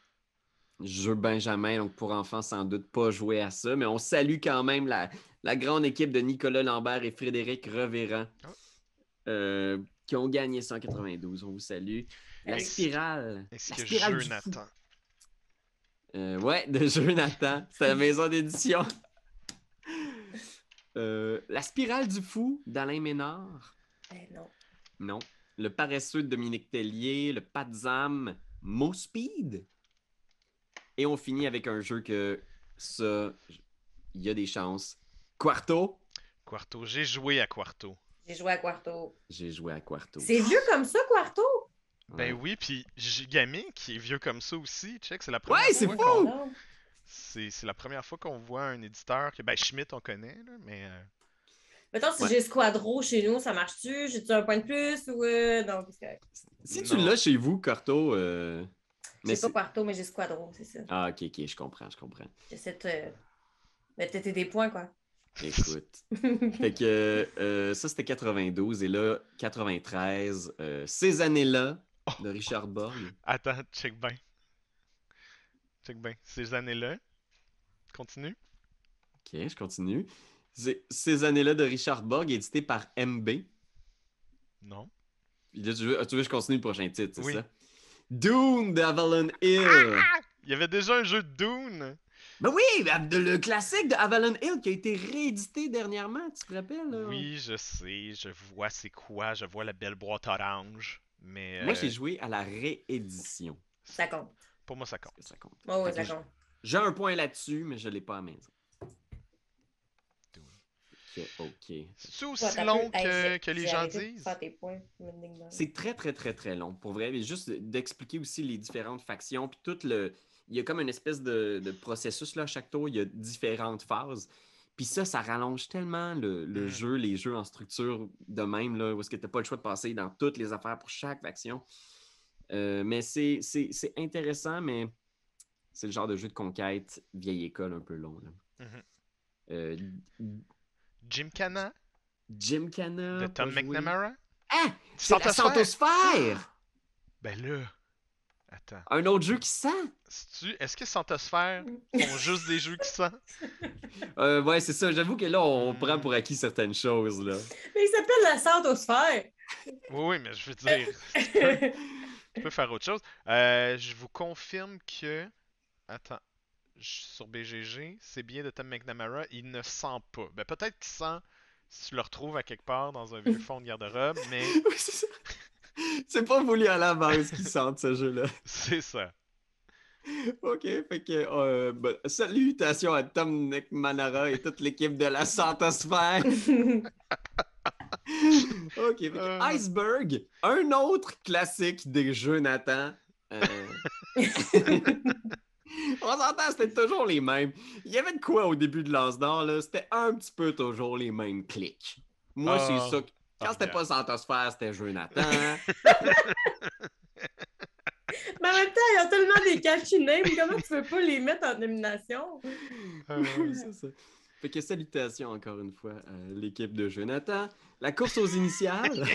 Speaker 2: Jeu Benjamin, donc pour enfants, sans doute pas joué à ça. Mais on salue quand même la grande équipe de Nicolas Lambert et Frédéric Reverand qui ont gagné 192. On vous salue. La
Speaker 1: Est-ce-
Speaker 2: spirale.
Speaker 1: Est-ce
Speaker 2: La
Speaker 1: que
Speaker 2: spirale
Speaker 1: jeu
Speaker 2: du fou.
Speaker 1: Nathan?
Speaker 2: Ouais, de jeu Nathan. C'est la maison d'édition. La spirale du fou d'Alain Ménard.
Speaker 3: Non.
Speaker 2: Non. Le paresseux de Dominique Tellier. Le Patzam. Mo Speed. Et on finit avec un jeu que ça, il y a des chances. Quarto.
Speaker 1: Quarto, j'ai joué à Quarto.
Speaker 3: J'ai joué à Quarto.
Speaker 2: J'ai joué à Quarto.
Speaker 3: C'est vieux comme ça, Quarto?
Speaker 1: Ben
Speaker 2: Ouais.
Speaker 1: oui, puis Gigami qui est vieux comme ça aussi. Check, c'est la première
Speaker 2: Ouais, c'est
Speaker 1: fois
Speaker 2: fou!
Speaker 1: qu'on...
Speaker 3: Non.
Speaker 1: C'est la première fois qu'on voit un éditeur que... Ben, Schmitt, on connaît, là, mais...
Speaker 3: Mettons, si
Speaker 2: Ouais.
Speaker 3: j'ai Squadro chez nous, ça marche-tu? J'ai-tu un point de plus? Ou non, c'est correct.
Speaker 2: Si tu
Speaker 1: Non.
Speaker 2: l'as chez vous, Quarto.
Speaker 3: J'ai pas Quarto, mais j'ai Squadro, c'est ça.
Speaker 2: Ah, ok, je comprends.
Speaker 3: J'essaie de mettre des points, quoi.
Speaker 2: Écoute. Fait que ça, c'était 92. Et là, 93. Ces années-là de Richard Borg.
Speaker 1: Attends, check bien. Check bien. Ces années-là. Continue.
Speaker 2: Ok, je continue. Ces années-là de Richard Borg, édité par MB.
Speaker 1: Non.
Speaker 2: Là, tu veux que je continue le prochain titre, c'est
Speaker 1: Oui.
Speaker 2: ça? Dune d'Avalon Hill.
Speaker 1: Il y avait déjà un jeu de Dune.
Speaker 2: Ben oui, le classique de Avalon Hill qui a été réédité dernièrement, tu te rappelles? Là?
Speaker 1: Oui, je sais. Je vois c'est quoi. Je vois la belle boîte orange. Mais
Speaker 2: Moi, j'ai joué à la réédition.
Speaker 3: Ça compte.
Speaker 1: pour moi, ça compte.
Speaker 2: Ça compte.
Speaker 3: Oh, ouais,
Speaker 2: Fait
Speaker 3: ça
Speaker 2: que
Speaker 3: compte.
Speaker 2: j'ai un point là-dessus, mais je l'ai pas à la maison.
Speaker 1: Dune.
Speaker 2: Ok.
Speaker 1: C'est-tu aussi
Speaker 3: Ouais, t'as
Speaker 1: long
Speaker 3: peu- hey,
Speaker 1: que les
Speaker 3: j'ai
Speaker 1: gens
Speaker 3: arrêté de
Speaker 1: disent?
Speaker 3: faire tes points. Je me dingue dans-
Speaker 2: C'est très, très, très, très long. Pour vrai, mais juste d'expliquer aussi les différentes factions, puis tout le... Il y a comme une espèce de processus, là, à chaque tour, il y a différentes phases. Puis ça rallonge tellement le jeu, les jeux en structure de même, là, où est-ce que t'as pas le choix de passer dans toutes les affaires pour chaque faction. Mais c'est intéressant, mais c'est le genre de jeu de conquête vieille école un peu long. Là.
Speaker 1: Mhm.
Speaker 2: Euh,
Speaker 1: Gymkhana
Speaker 2: Gymkhana,
Speaker 1: de
Speaker 2: pas
Speaker 1: Tom
Speaker 2: joué.
Speaker 1: McNamara?
Speaker 2: Ah! C'est la
Speaker 1: Santosphère?
Speaker 2: Santosphère!
Speaker 1: Ben là, attends.
Speaker 2: Un autre jeu qui sent?
Speaker 1: Est-ce que Santosphère font juste des jeux qui sentent?
Speaker 2: Ouais, c'est ça. J'avoue que là, on prend pour acquis certaines choses. Là.
Speaker 3: Mais il s'appelle la Santosphère.
Speaker 1: Oui, mais je veux dire, tu peux faire autre chose. Je vous confirme que... Attends. Sur BGG, c'est bien de Tom McNamara, il ne sent pas. Ben peut-être qu'il sent si tu le retrouves à quelque part dans un vieux fond de garde-robe, mais
Speaker 2: Oui, c'est ça. C'est pas voulu à la base qu'ils sentent ce jeu-là.
Speaker 1: c'est ça.
Speaker 2: OK, fait que salutations à Tom McNamara et toute l'équipe de la Santosphère. OK, fait que Iceberg, un autre classique des jeux Nathan. On s'entend, c'était toujours les mêmes. Il y avait de quoi au début de Lance d'Or, là? C'était un petit peu toujours les mêmes clics. Moi, c'est ça. Quand c'était pas Santosphère, c'était jeu Nathan.
Speaker 3: Mais en même temps, il y a tellement des catchy names. Comment tu peux pas les mettre en nomination?
Speaker 2: Oui, c'est ça. Fait que salutations encore une fois à l'équipe de Jonathan. La course aux initiales.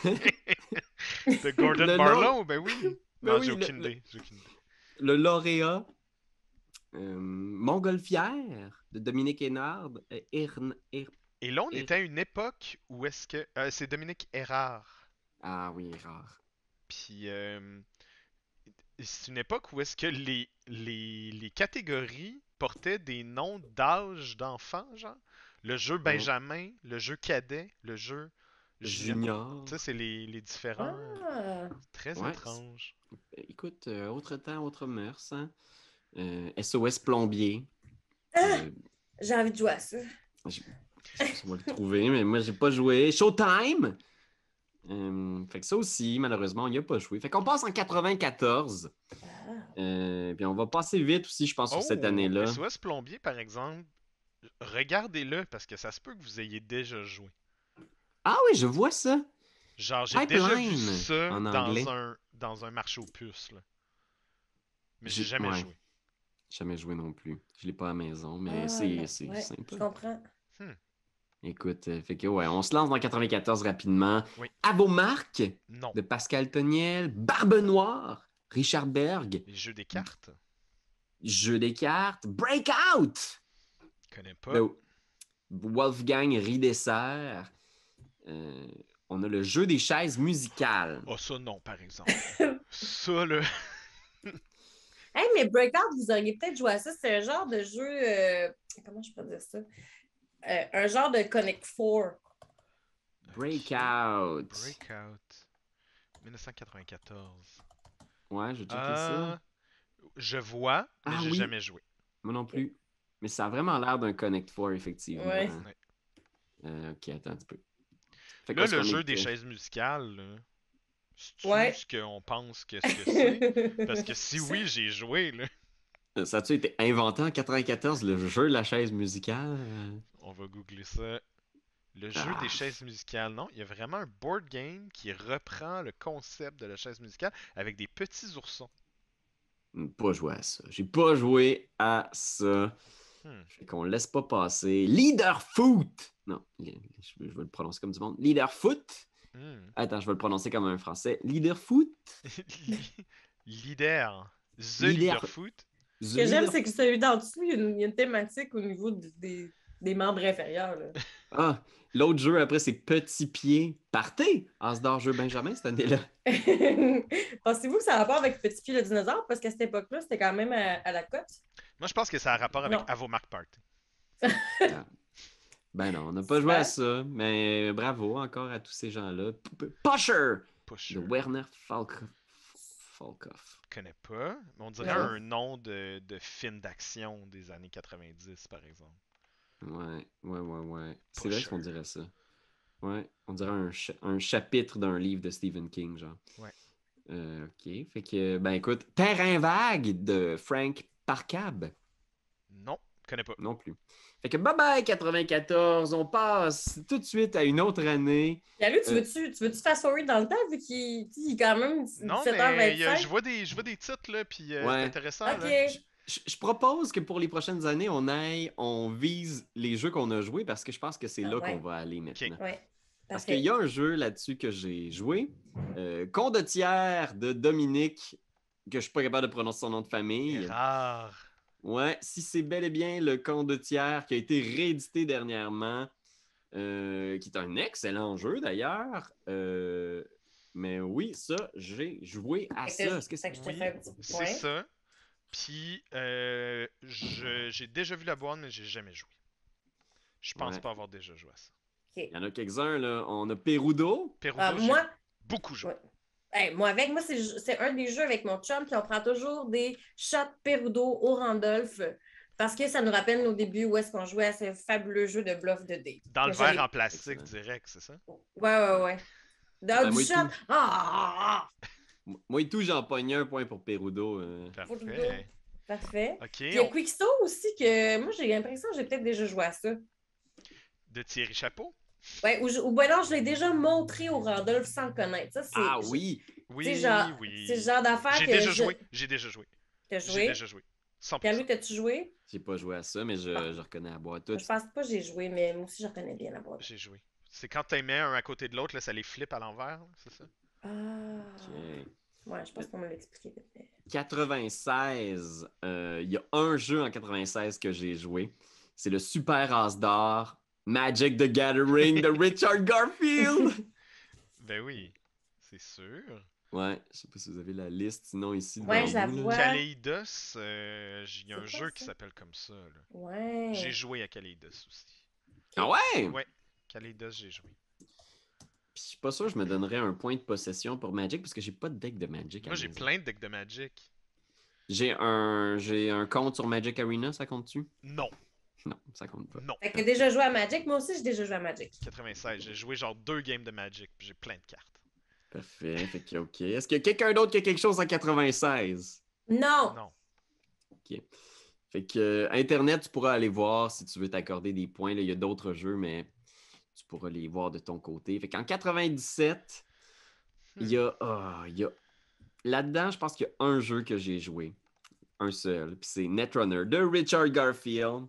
Speaker 1: De Gordon
Speaker 2: Le
Speaker 1: Barlow, ben oui.
Speaker 2: Ben
Speaker 1: Non,
Speaker 2: oui,
Speaker 1: j'ai aucune idée.
Speaker 2: Le lauréat. Montgolfière de Dominique Hénard.
Speaker 1: Et là, on était à une époque où est-ce que... c'est Dominique Erard.
Speaker 2: Ah oui, rare.
Speaker 1: Puis c'est une époque où est-ce que les catégories portaient des noms d'âge d'enfants, genre. Le jeu Benjamin, le jeu cadet, le jeu
Speaker 2: Junior.
Speaker 1: Tu sais, c'est les différents.
Speaker 3: Ah.
Speaker 1: Très
Speaker 2: Ouais,
Speaker 1: étrange.
Speaker 2: Écoute, autre temps, autre mœurs. Hein? SOS Plombier.
Speaker 3: J'ai envie de jouer à ça.
Speaker 2: On va le trouver, mais moi, j'ai pas joué. Showtime! Fait que ça aussi, malheureusement, on n'y a pas joué. Fait qu'on passe en 94. Puis on va passer vite aussi, je pense, sur cette année-là.
Speaker 1: SOS Plombier, par exemple, regardez-le parce que ça se peut que vous ayez déjà joué.
Speaker 2: Ah oui, je vois ça.
Speaker 1: Genre, j'ai déjà vu
Speaker 2: Pipeline,
Speaker 1: ça
Speaker 2: en anglais.
Speaker 1: dans un marché aux puces. Là. Mais j'ai jamais joué.
Speaker 2: Jamais joué non plus. Je l'ai pas à la maison, mais
Speaker 3: Ah,
Speaker 2: c'est
Speaker 3: non, ouais,
Speaker 2: sympa.
Speaker 3: je comprends.
Speaker 1: Hmm.
Speaker 2: Écoute, fait que ouais, on se lance dans 94 rapidement.
Speaker 1: Oui.
Speaker 2: Abomarque
Speaker 1: Non.
Speaker 2: de Pascal Toniel, Barbe Noire, Richard Berg,
Speaker 1: Les jeux des cartes?
Speaker 2: Jeu des cartes, Breakout
Speaker 1: Je connais pas.
Speaker 2: de Wolfgang Riedesser. Euh, on a le jeu des chaises musicales.
Speaker 1: Oh, ça, non, par exemple. Ça, là.
Speaker 3: Hey, mais Breakout, vous auriez peut-être joué à ça. C'est un genre de jeu. Comment je peux dire ça? Un genre de Connect Four.
Speaker 2: Breakout.
Speaker 1: Breakout. 1994.
Speaker 2: Ouais, je vais checker ça.
Speaker 1: Je vois, mais
Speaker 2: Ah
Speaker 1: j'ai
Speaker 2: oui,
Speaker 1: jamais joué.
Speaker 2: moi non plus. Mais ça a vraiment l'air d'un Connect Four, effectivement.
Speaker 3: Ouais.
Speaker 1: Ouais.
Speaker 2: Ok, attends un petit peu. Fait
Speaker 1: Là,
Speaker 2: quoi, ce
Speaker 1: le
Speaker 2: qu'on
Speaker 1: jeu
Speaker 2: est...
Speaker 1: des chaises musicales, là, c'est-tu
Speaker 3: Ouais.
Speaker 1: ce qu'on pense que ce que c'est? Parce que si oui, j'ai joué, là.
Speaker 2: Ça a-tu été inventé en 94, le jeu de la chaise musicale?
Speaker 1: On va googler ça. Le jeu des
Speaker 2: Ah,
Speaker 1: chaises musicales, non. Il y a vraiment un board game qui reprend le concept de la chaise musicale avec des petits oursons.
Speaker 2: pas joué à ça. J'ai pas joué à ça.
Speaker 1: Hmm.
Speaker 2: Fait qu'on laisse pas passer. Leader Foot! Non, je vais le prononcer comme du monde. Leader Foot?
Speaker 1: Hmm.
Speaker 2: Attends, je vais le prononcer comme un français. Leader Foot?
Speaker 1: Leader. The
Speaker 2: Leader...
Speaker 1: Leader Foot.
Speaker 3: Ce
Speaker 2: The
Speaker 3: que j'aime,
Speaker 2: Leader...
Speaker 3: c'est que celui d'en dessous, il y a une thématique au niveau des membres inférieurs. Là.
Speaker 2: Ah, l'autre jeu après, c'est Petit Pied. Partez! Asdor Jeu Benjamin cette année-là.
Speaker 3: Pensez-vous que ça a rapport avec Petit Pied le dinosaure? Parce qu'à cette époque-là, c'était quand même à la cote.
Speaker 1: Moi, je pense que ça a rapport avec
Speaker 3: Non.
Speaker 1: Avomark Party.
Speaker 2: Ah. Ben non, on n'a pas joué à
Speaker 3: Super.
Speaker 2: ça, mais bravo encore à tous ces gens-là. Pusher
Speaker 1: Pusher.
Speaker 2: de Werner Falkhoff.
Speaker 1: Je connais pas, mais on dirait
Speaker 3: Non.
Speaker 1: un nom de film d'action des années 90, par exemple.
Speaker 2: Ouais. C'est vrai
Speaker 1: Pusher.
Speaker 2: qu'on dirait ça. Ouais, on dirait un chapitre d'un livre de Stephen King, genre.
Speaker 1: Ouais.
Speaker 2: Ok, fait que, ben écoute, Terrain vague de Frank Parcab.
Speaker 1: Non, je connais pas.
Speaker 2: Non plus. Fait que bye bye 94, on passe tout de suite à une autre année.
Speaker 3: Yalou, tu veux-tu fast forward dans le temps vu qu'il est quand même
Speaker 1: Non, mais je
Speaker 3: 17h25?
Speaker 1: vois des titres, là, puis c'est
Speaker 2: Ouais.
Speaker 1: intéressant,
Speaker 3: Ok.
Speaker 1: là.
Speaker 2: Je propose que pour les prochaines années, on vise les jeux qu'on a joués parce que je pense que c'est
Speaker 3: Ah,
Speaker 2: là
Speaker 3: ouais.
Speaker 2: qu'on va aller maintenant.
Speaker 3: Ouais.
Speaker 2: Parce qu'il
Speaker 3: Parfait.
Speaker 2: y a un jeu là-dessus que j'ai joué, Condottière de Dominique, que je suis pas capable de prononcer son nom de famille.
Speaker 1: Rare.
Speaker 2: Ouais, si c'est bel et bien le Condottière qui a été réédité dernièrement, qui est un excellent jeu d'ailleurs. Mais oui, ça, j'ai joué à
Speaker 3: Fait que
Speaker 2: ça. Est-ce que
Speaker 3: fait que je te
Speaker 1: Oui,
Speaker 3: fais un petit
Speaker 1: c'est
Speaker 3: point.
Speaker 1: ça. Puis, j'ai déjà vu la boîte, mais j'ai jamais joué. Je pense
Speaker 2: Ouais.
Speaker 1: pas avoir déjà joué à ça.
Speaker 3: Ok.
Speaker 2: Il y en a quelques-uns, là. On a Perudo.
Speaker 1: Perudo, j'ai
Speaker 3: Moi,
Speaker 1: beaucoup joué.
Speaker 3: ouais. Hey, moi, c'est un des jeux avec mon chum, puis on prend toujours des shots Perudo au Randolph parce que ça nous rappelle nos débuts où est-ce qu'on jouait à ce fabuleux jeu de bluff de date.
Speaker 1: Dans le
Speaker 3: Mais ça
Speaker 1: verre
Speaker 3: l'est-
Speaker 1: en plastique
Speaker 2: Excellent.
Speaker 1: direct, c'est ça?
Speaker 3: Ouais. Dans
Speaker 2: Ben,
Speaker 3: du
Speaker 2: moi et
Speaker 3: shot.
Speaker 2: tout.
Speaker 3: Ah!
Speaker 2: Moi et tout, j'en pognais un point pour Perudo.
Speaker 1: Parfait.
Speaker 3: Parfait.
Speaker 1: Ok,
Speaker 3: Puis il y a Quicksto aussi que moi j'ai l'impression que j'ai peut-être déjà joué à ça.
Speaker 1: de Thierry Chapeau?
Speaker 3: Ouais, ou ben non, je l'ai déjà montré au Randolph sans le connaître. Ça, c'est.
Speaker 2: Ah oui!
Speaker 1: Oui,
Speaker 3: C'est
Speaker 1: oui.
Speaker 3: le genre d'affaire
Speaker 1: J'ai
Speaker 3: que
Speaker 1: déjà
Speaker 3: je.
Speaker 1: joué. J'ai déjà joué.
Speaker 3: T'as
Speaker 1: J'ai
Speaker 3: joué?
Speaker 1: déjà joué. 100%.
Speaker 3: Pierre-Louis, t'as-tu joué?
Speaker 2: J'ai pas joué à ça, mais je reconnais la boîte toute.
Speaker 3: Je pense pas que j'ai joué, mais moi aussi, je reconnais bien la boîte.
Speaker 1: J'ai joué. C'est quand tu mets un à côté de l'autre, là, ça les flippe à l'envers, là, c'est ça?
Speaker 3: Ah.
Speaker 2: Ok.
Speaker 3: Ouais, je pense qu'on m'avait expliqué.
Speaker 2: 96, il y a un jeu en 96 que j'ai joué. C'est le Super As d'or Magic the Gathering de Richard Garfield.
Speaker 1: Ben oui, c'est sûr.
Speaker 2: Ouais, je sais pas si vous avez la liste, sinon ici
Speaker 3: Ouais,
Speaker 2: devant
Speaker 3: je la
Speaker 2: vous, là.
Speaker 3: vois.
Speaker 1: Kaleidos, il y a un
Speaker 3: C'est quoi,
Speaker 1: jeu
Speaker 3: ça?
Speaker 1: qui s'appelle comme ça, là.
Speaker 3: Ouais.
Speaker 1: J'ai joué à Kaleidos aussi.
Speaker 2: Ah ouais?
Speaker 1: Ouais, Kaleidos, j'ai joué.
Speaker 2: Puis je suis pas sûr que je me donnerais un point de possession pour Magic parce que j'ai pas de deck de Magic à
Speaker 1: Moi,
Speaker 2: la
Speaker 1: j'ai
Speaker 2: maison.
Speaker 1: plein de decks de Magic.
Speaker 2: J'ai un compte sur Magic Arena, ça compte-tu?
Speaker 1: Non,
Speaker 2: Non, ça compte pas.
Speaker 1: non.
Speaker 3: Fait que t'as déjà joué à Magic. Moi aussi, j'ai déjà joué à Magic.
Speaker 1: 96, j'ai joué genre 2 games de Magic, puis j'ai plein de cartes.
Speaker 2: Parfait, fait que OK. Est-ce qu'il y a quelqu'un d'autre qui a quelque chose en 96?
Speaker 3: Non!
Speaker 1: Non.
Speaker 2: OK. Fait que Internet, tu pourras aller voir si tu veux t'accorder des points. Là, il y a d'autres jeux, mais tu pourras les voir de ton côté. Fait qu'en 97, il y a là-dedans, je pense qu'il y a un jeu que j'ai joué. un seul, puis c'est Netrunner de Richard Garfield.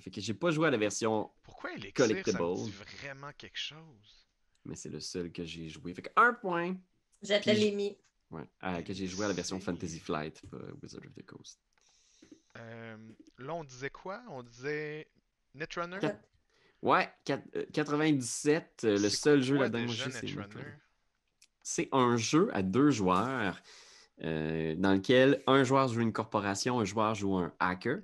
Speaker 2: Fait que j'ai pas joué à la version,
Speaker 1: Pourquoi Elixir, ça me
Speaker 2: Collectible.
Speaker 1: dit vraiment quelque chose?
Speaker 2: mais c'est le seul que j'ai joué. Fait que 1 point.
Speaker 3: Je te
Speaker 2: Puis
Speaker 3: l'ai mis.
Speaker 2: Ouais, que j'ai joué à la version Fantasy Flight, pas Wizard of the Coast.
Speaker 1: Là, on disait quoi? On disait Netrunner?
Speaker 2: Ouais, 97, le
Speaker 1: C'est
Speaker 2: seul jeu
Speaker 1: quoi
Speaker 2: là-dedans, moi,
Speaker 1: déjà,
Speaker 2: je sais, c'est
Speaker 1: Netrunner?
Speaker 2: Netrunner. C'est un jeu à 2 joueurs dans lequel un joueur joue une corporation, un joueur joue un hacker.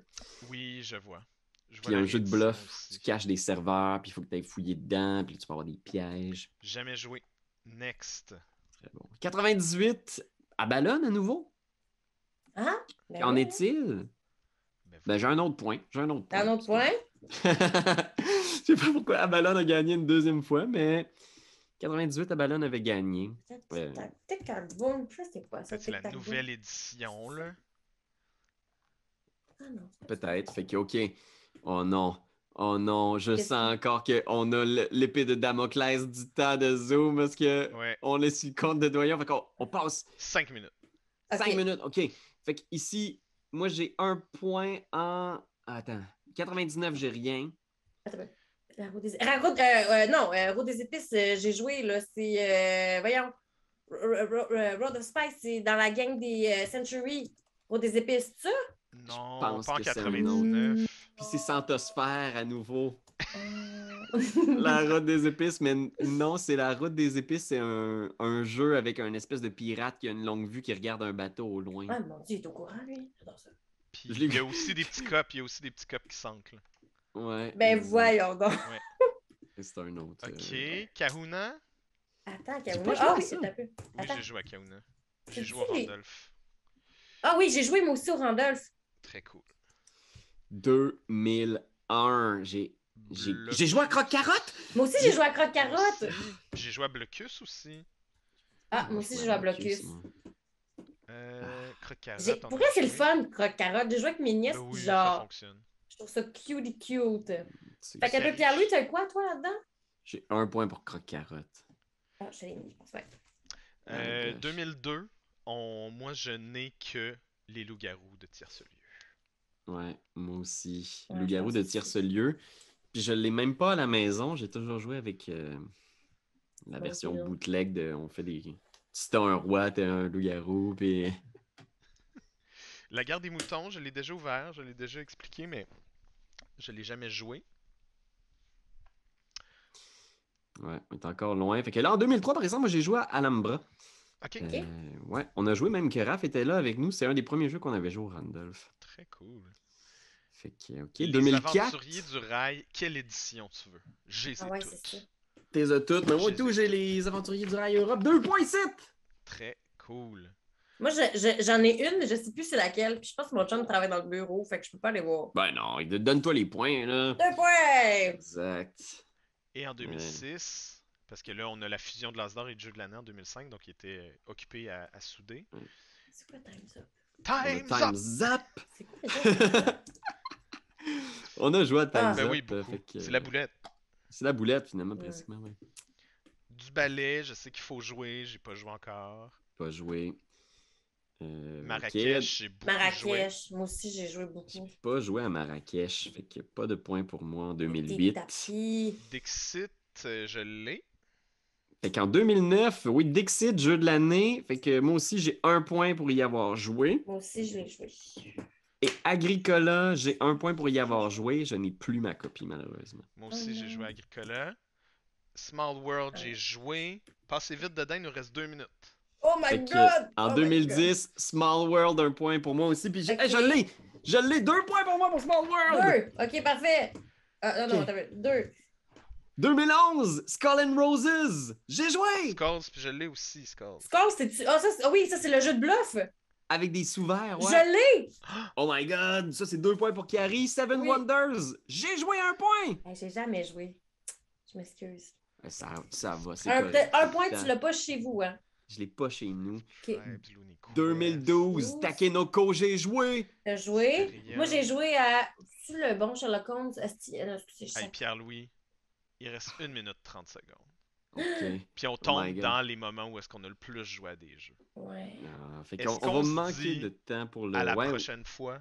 Speaker 1: Oui, je vois. Je
Speaker 2: Puis
Speaker 1: vois
Speaker 2: un
Speaker 1: la
Speaker 2: jeu de
Speaker 1: réédition
Speaker 2: bluff,
Speaker 1: aussi.
Speaker 2: tu caches des serveurs, puis il faut que tu ailles fouiller dedans, puis tu peux avoir des pièges.
Speaker 1: Jamais joué. Next.
Speaker 2: Très bon. 98, à Ballon à nouveau.
Speaker 3: Hein? Ben
Speaker 2: Qu'en
Speaker 3: oui,
Speaker 2: est-il? Ben, j'ai un autre point. J'ai un autre
Speaker 3: T'as un autre point?
Speaker 2: Je sais pas pourquoi Abalone a gagné une deuxième fois, mais 98, Abalone avait gagné.
Speaker 3: Tic-tac-boom. Ça, c'est quoi ça?
Speaker 1: C'est la
Speaker 3: Tic-tac-boom?
Speaker 1: nouvelle édition, là.
Speaker 3: Ah non.
Speaker 2: Peut-être. Fait que, OK. Oh non. Oh non. Je
Speaker 3: Qu'est-ce
Speaker 2: sens encore qu'on a l'épée de Damoclès du temps de Zoom parce que
Speaker 1: Ouais.
Speaker 2: on est sur le compte de doyon. Fait qu'on passe
Speaker 1: 5 minutes.
Speaker 2: 5
Speaker 3: Ok.
Speaker 2: minutes. OK. Fait que ici, moi, j'ai un point en... Attends. 99, j'ai rien.
Speaker 3: Attends, la roue des... Roue des épices, j'ai joué, là. C'est, voyons, Road of Spice, c'est dans la gang des Century. Roue des épices, ça?
Speaker 1: Non,
Speaker 2: pense
Speaker 1: pas en
Speaker 2: que c'est un
Speaker 1: 99.
Speaker 2: Puis c'est Santosphère à nouveau.
Speaker 3: Euh,
Speaker 2: La route des épices, mais non, c'est la route des épices, c'est un jeu avec un espèce de pirate qui a une longue vue qui regarde un bateau au loin.
Speaker 3: Ah, mon Dieu, il est au courant, lui. J'adore ça.
Speaker 1: Puis
Speaker 2: Je l'ai
Speaker 1: il y a
Speaker 2: vu.
Speaker 1: aussi des petits cops, il y a aussi des petits cops qui sentent, là.
Speaker 2: Ouais.
Speaker 3: Ben,
Speaker 2: exact.
Speaker 3: voyons donc.
Speaker 2: C'est un autre.
Speaker 1: Ok, Kahuna.
Speaker 3: Attends,
Speaker 2: J'ai
Speaker 3: Kaouna.
Speaker 2: pas joué
Speaker 3: Ah
Speaker 2: à
Speaker 3: oui,
Speaker 2: ça.
Speaker 3: c'est un peu.
Speaker 1: Oui,
Speaker 3: Attends.
Speaker 1: j'ai joué à Kahuna. J'ai
Speaker 3: C'est-tu
Speaker 1: joué au
Speaker 3: les-
Speaker 1: Randolph.
Speaker 3: Ah oui, j'ai joué moi aussi au Randolph.
Speaker 1: Très cool.
Speaker 2: 2001. J'ai joué à Croque-Carotte.
Speaker 3: Moi aussi, j'ai joué à Croque-Carotte.
Speaker 1: J'ai joué à Blocus aussi.
Speaker 3: Ah, moi aussi, j'ai joué à Blocus.
Speaker 2: moi.
Speaker 1: Croque-Carotte.
Speaker 3: Pour vrai, c'est le fun, Croque-Carotte. J'ai joué avec mes nièces,
Speaker 1: Ben oui,
Speaker 3: puis
Speaker 1: ça
Speaker 3: genre,
Speaker 1: fonctionne.
Speaker 3: je trouve ça cute.
Speaker 2: C'est-
Speaker 3: Fait qu'un peu,
Speaker 1: Salut.
Speaker 3: Pierre-Louis, t'as quoi, toi, là-dedans?
Speaker 2: J'ai un point pour Croque-Carotte.
Speaker 3: Ah, je l'ai mis, je pense, ouais.
Speaker 2: Oh my gosh.
Speaker 1: 2002, moi je n'ai que les loups-garous de Tiercelieu.
Speaker 2: Ouais, moi aussi.
Speaker 3: Ouais,
Speaker 2: Loup-garou
Speaker 3: je
Speaker 2: de
Speaker 3: pense
Speaker 2: Tiercelieu. Puis je l'ai même pas à la maison. J'ai toujours joué avec la
Speaker 3: Bon,
Speaker 2: version
Speaker 3: c'est là.
Speaker 2: bootleg de. On fait des. Si t'as un roi, t'as un loup-garou. Puis.
Speaker 1: La guerre des moutons, je l'ai déjà ouvert, je l'ai déjà expliqué, mais je l'ai jamais joué.
Speaker 2: Ouais, on est encore loin. Fait que là, en 2003, par exemple, moi, j'ai joué à Alhambra.
Speaker 1: Ok,
Speaker 2: Ouais, on a joué même que Raph était là avec nous. C'est un des premiers jeux qu'on avait joué au Randolph.
Speaker 1: très cool.
Speaker 2: Fait que, OK,
Speaker 1: Les
Speaker 2: 2004.
Speaker 1: Aventuriers du Rail, quelle édition tu veux? J'ai les
Speaker 3: Ah ouais,
Speaker 1: toutes.
Speaker 3: c'est ça.
Speaker 2: T'es à toutes. Mais moi,
Speaker 1: Je
Speaker 2: tout,
Speaker 1: les ai
Speaker 2: j'ai les Aventuriers du Rail Europe 2.7.
Speaker 1: Très cool.
Speaker 3: Moi, j'en ai une, mais je sais plus c'est laquelle. Puis je pense que mon chum travaille dans le bureau, fait que je peux pas aller voir.
Speaker 2: Ben non, donne-toi les points, là.
Speaker 3: 2 points!
Speaker 2: Exact.
Speaker 1: Et en 2006, parce que là, on a la fusion de l'Asdor et du jeu de l'année en 2005, donc il était occupé à souder.
Speaker 3: C'est quoi Time's Up?
Speaker 1: Time's Up!
Speaker 2: Time's Up!
Speaker 3: C'est quoi déjà?
Speaker 2: On a joué à Time's
Speaker 1: Ben
Speaker 2: Up.
Speaker 1: oui, beaucoup.
Speaker 2: fait que,
Speaker 1: C'est la boulette.
Speaker 2: C'est la boulette, finalement,
Speaker 3: Ouais.
Speaker 2: pratiquement, ouais.
Speaker 1: Du ballet, je sais qu'il faut jouer, j'ai pas joué encore.
Speaker 2: Pas joué.
Speaker 1: Marrakech, j'ai beaucoup joué.
Speaker 3: Marrakech. Moi aussi, j'ai joué beaucoup.
Speaker 2: J'ai pas joué à Marrakech, fait que pas de points pour moi en
Speaker 3: Des
Speaker 2: 2008.
Speaker 3: tapis.
Speaker 1: Dixit, je l'ai.
Speaker 2: Fait qu'en 2009, oui, Dixit, jeu de l'année. Fait que moi aussi, j'ai un point pour y avoir joué.
Speaker 3: Moi aussi, je l'ai joué.
Speaker 2: Et Agricola, j'ai un point pour y avoir joué. Je n'ai plus ma copie, malheureusement.
Speaker 1: Moi aussi,
Speaker 3: Oh
Speaker 1: j'ai
Speaker 3: non.
Speaker 1: joué à Agricola. Small World, j'ai joué. Passez vite dedans, il nous reste 2 minutes.
Speaker 3: Oh my
Speaker 2: Fait que,
Speaker 3: god!
Speaker 2: en
Speaker 3: Oh my
Speaker 2: 2010, Small World, un point pour moi aussi. Puis
Speaker 3: Ok.
Speaker 2: hey, je l'ai! Je l'ai! 2 points pour moi pour Small
Speaker 3: god.
Speaker 2: World!
Speaker 3: 2! Ok, parfait. Ah, non,
Speaker 2: Ok.
Speaker 3: attends, 2.
Speaker 2: 2011, Skull and Roses! J'ai joué!
Speaker 1: Skulls, puis je l'ai aussi, Skulls.
Speaker 3: Score, c'est-tu. Ah, oui, ça, c'est le jeu de bluff.
Speaker 2: Avec des sous-verts, ouais.
Speaker 3: Je l'ai!
Speaker 2: Oh my god, ça c'est 2 points pour Carrie. Seven
Speaker 3: Oui.
Speaker 2: Wonders! J'ai joué un point!
Speaker 3: Hey, j'ai jamais joué. Je m'excuse.
Speaker 2: Ça va, c'est
Speaker 3: Un,
Speaker 2: correct.
Speaker 3: un point, tu l'as pas chez vous, hein?
Speaker 2: Je l'ai pas chez nous.
Speaker 3: Ok.
Speaker 1: Ouais, du Looney Quest.
Speaker 2: 2012, Takenoko, j'ai joué!
Speaker 3: T'as joué?
Speaker 1: Sérieux?
Speaker 3: Moi, j'ai joué à. Tu le bon Sherlock Holmes? Excusez,
Speaker 1: Hey, Pierre-Louis, il reste 1 minute 30 secondes.
Speaker 2: OK.
Speaker 1: Puis on
Speaker 2: Oh
Speaker 1: tombe
Speaker 2: my God.
Speaker 1: dans les moments où est-ce qu'on a le plus joué à des jeux.
Speaker 3: Ouais.
Speaker 2: Fait
Speaker 1: Est-ce
Speaker 2: qu'on
Speaker 1: qu'on
Speaker 2: on va
Speaker 1: se
Speaker 2: manquer
Speaker 1: dit
Speaker 2: de temps pour le...
Speaker 1: À la
Speaker 2: Ouais,
Speaker 1: prochaine fois.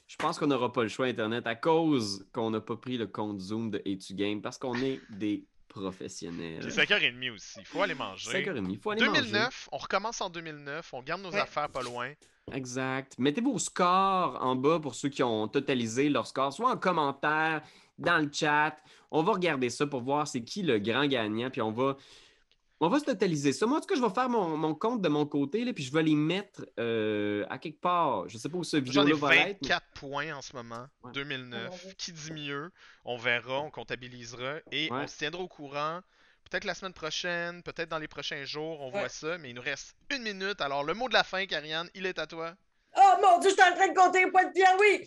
Speaker 2: je pense qu'on n'aura pas le choix Internet à cause qu'on n'a pas pris le compte Zoom de A2Game parce qu'on est des
Speaker 1: Puis
Speaker 2: professionnels.
Speaker 1: 5h30 aussi. Il faut aller manger.
Speaker 2: 5h30, il faut aller manger.
Speaker 1: 2009, on recommence en 2009. On garde nos
Speaker 3: Ouais.
Speaker 1: affaires pas loin.
Speaker 2: Exact. Mettez vos scores en bas pour ceux qui ont totalisé leur score, soit en commentaire, dans le chat. On va regarder ça pour voir c'est qui le grand gagnant, puis on va se totaliser ça. Moi, en tout cas, je vais faire mon compte de mon côté, là, puis je vais les mettre à quelque part. Je sais pas où ce
Speaker 1: J'en ai
Speaker 2: vidéo-là va être.
Speaker 1: 24 points en ce moment.
Speaker 2: Ouais.
Speaker 1: 2009.
Speaker 3: Oh mon Dieu.
Speaker 1: Qui dit mieux? On verra, on comptabilisera et
Speaker 2: Ouais.
Speaker 1: on se tiendra au courant. Peut-être la semaine prochaine, peut-être dans les prochains jours, on voit
Speaker 3: Ouais.
Speaker 1: ça. Mais il nous reste 1 minute. Alors, le mot de la fin, Karianne, il est à toi.
Speaker 3: Oh mon Dieu, je suis en train de compter les points de pierre, oui!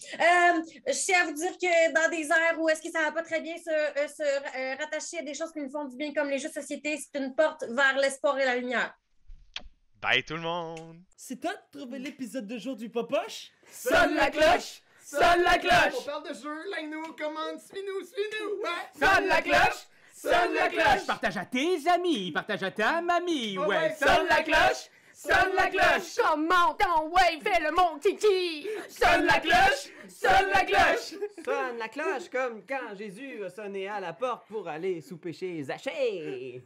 Speaker 3: Je tiens à vous dire que dans des aires où est-ce que ça va pas très bien se rattacher à des choses qui nous font du bien comme les jeux de société, c'est une porte vers l'espoir et la lumière.
Speaker 1: Bye tout le monde!
Speaker 4: C'est toi de trouver l'épisode de jour du Popoche?
Speaker 5: Sonne la cloche! Sonne la
Speaker 6: On
Speaker 5: cloche!
Speaker 6: parle de jeu, like-nous, commande, suis-nous, ouais!
Speaker 5: Sonne la cloche! Sonne la cloche!
Speaker 4: Partage à tes amis, partage à ta mamie,
Speaker 6: Oh
Speaker 4: ouais.
Speaker 6: ouais,
Speaker 5: Sonne la cloche! Sonne la cloche!
Speaker 7: Comment ton ouais, fais le mon kiki!
Speaker 5: Sonne la cloche! Sonne la cloche!
Speaker 8: Sonne la cloche comme quand Jésus a sonné à la porte pour aller souper chez Zachée.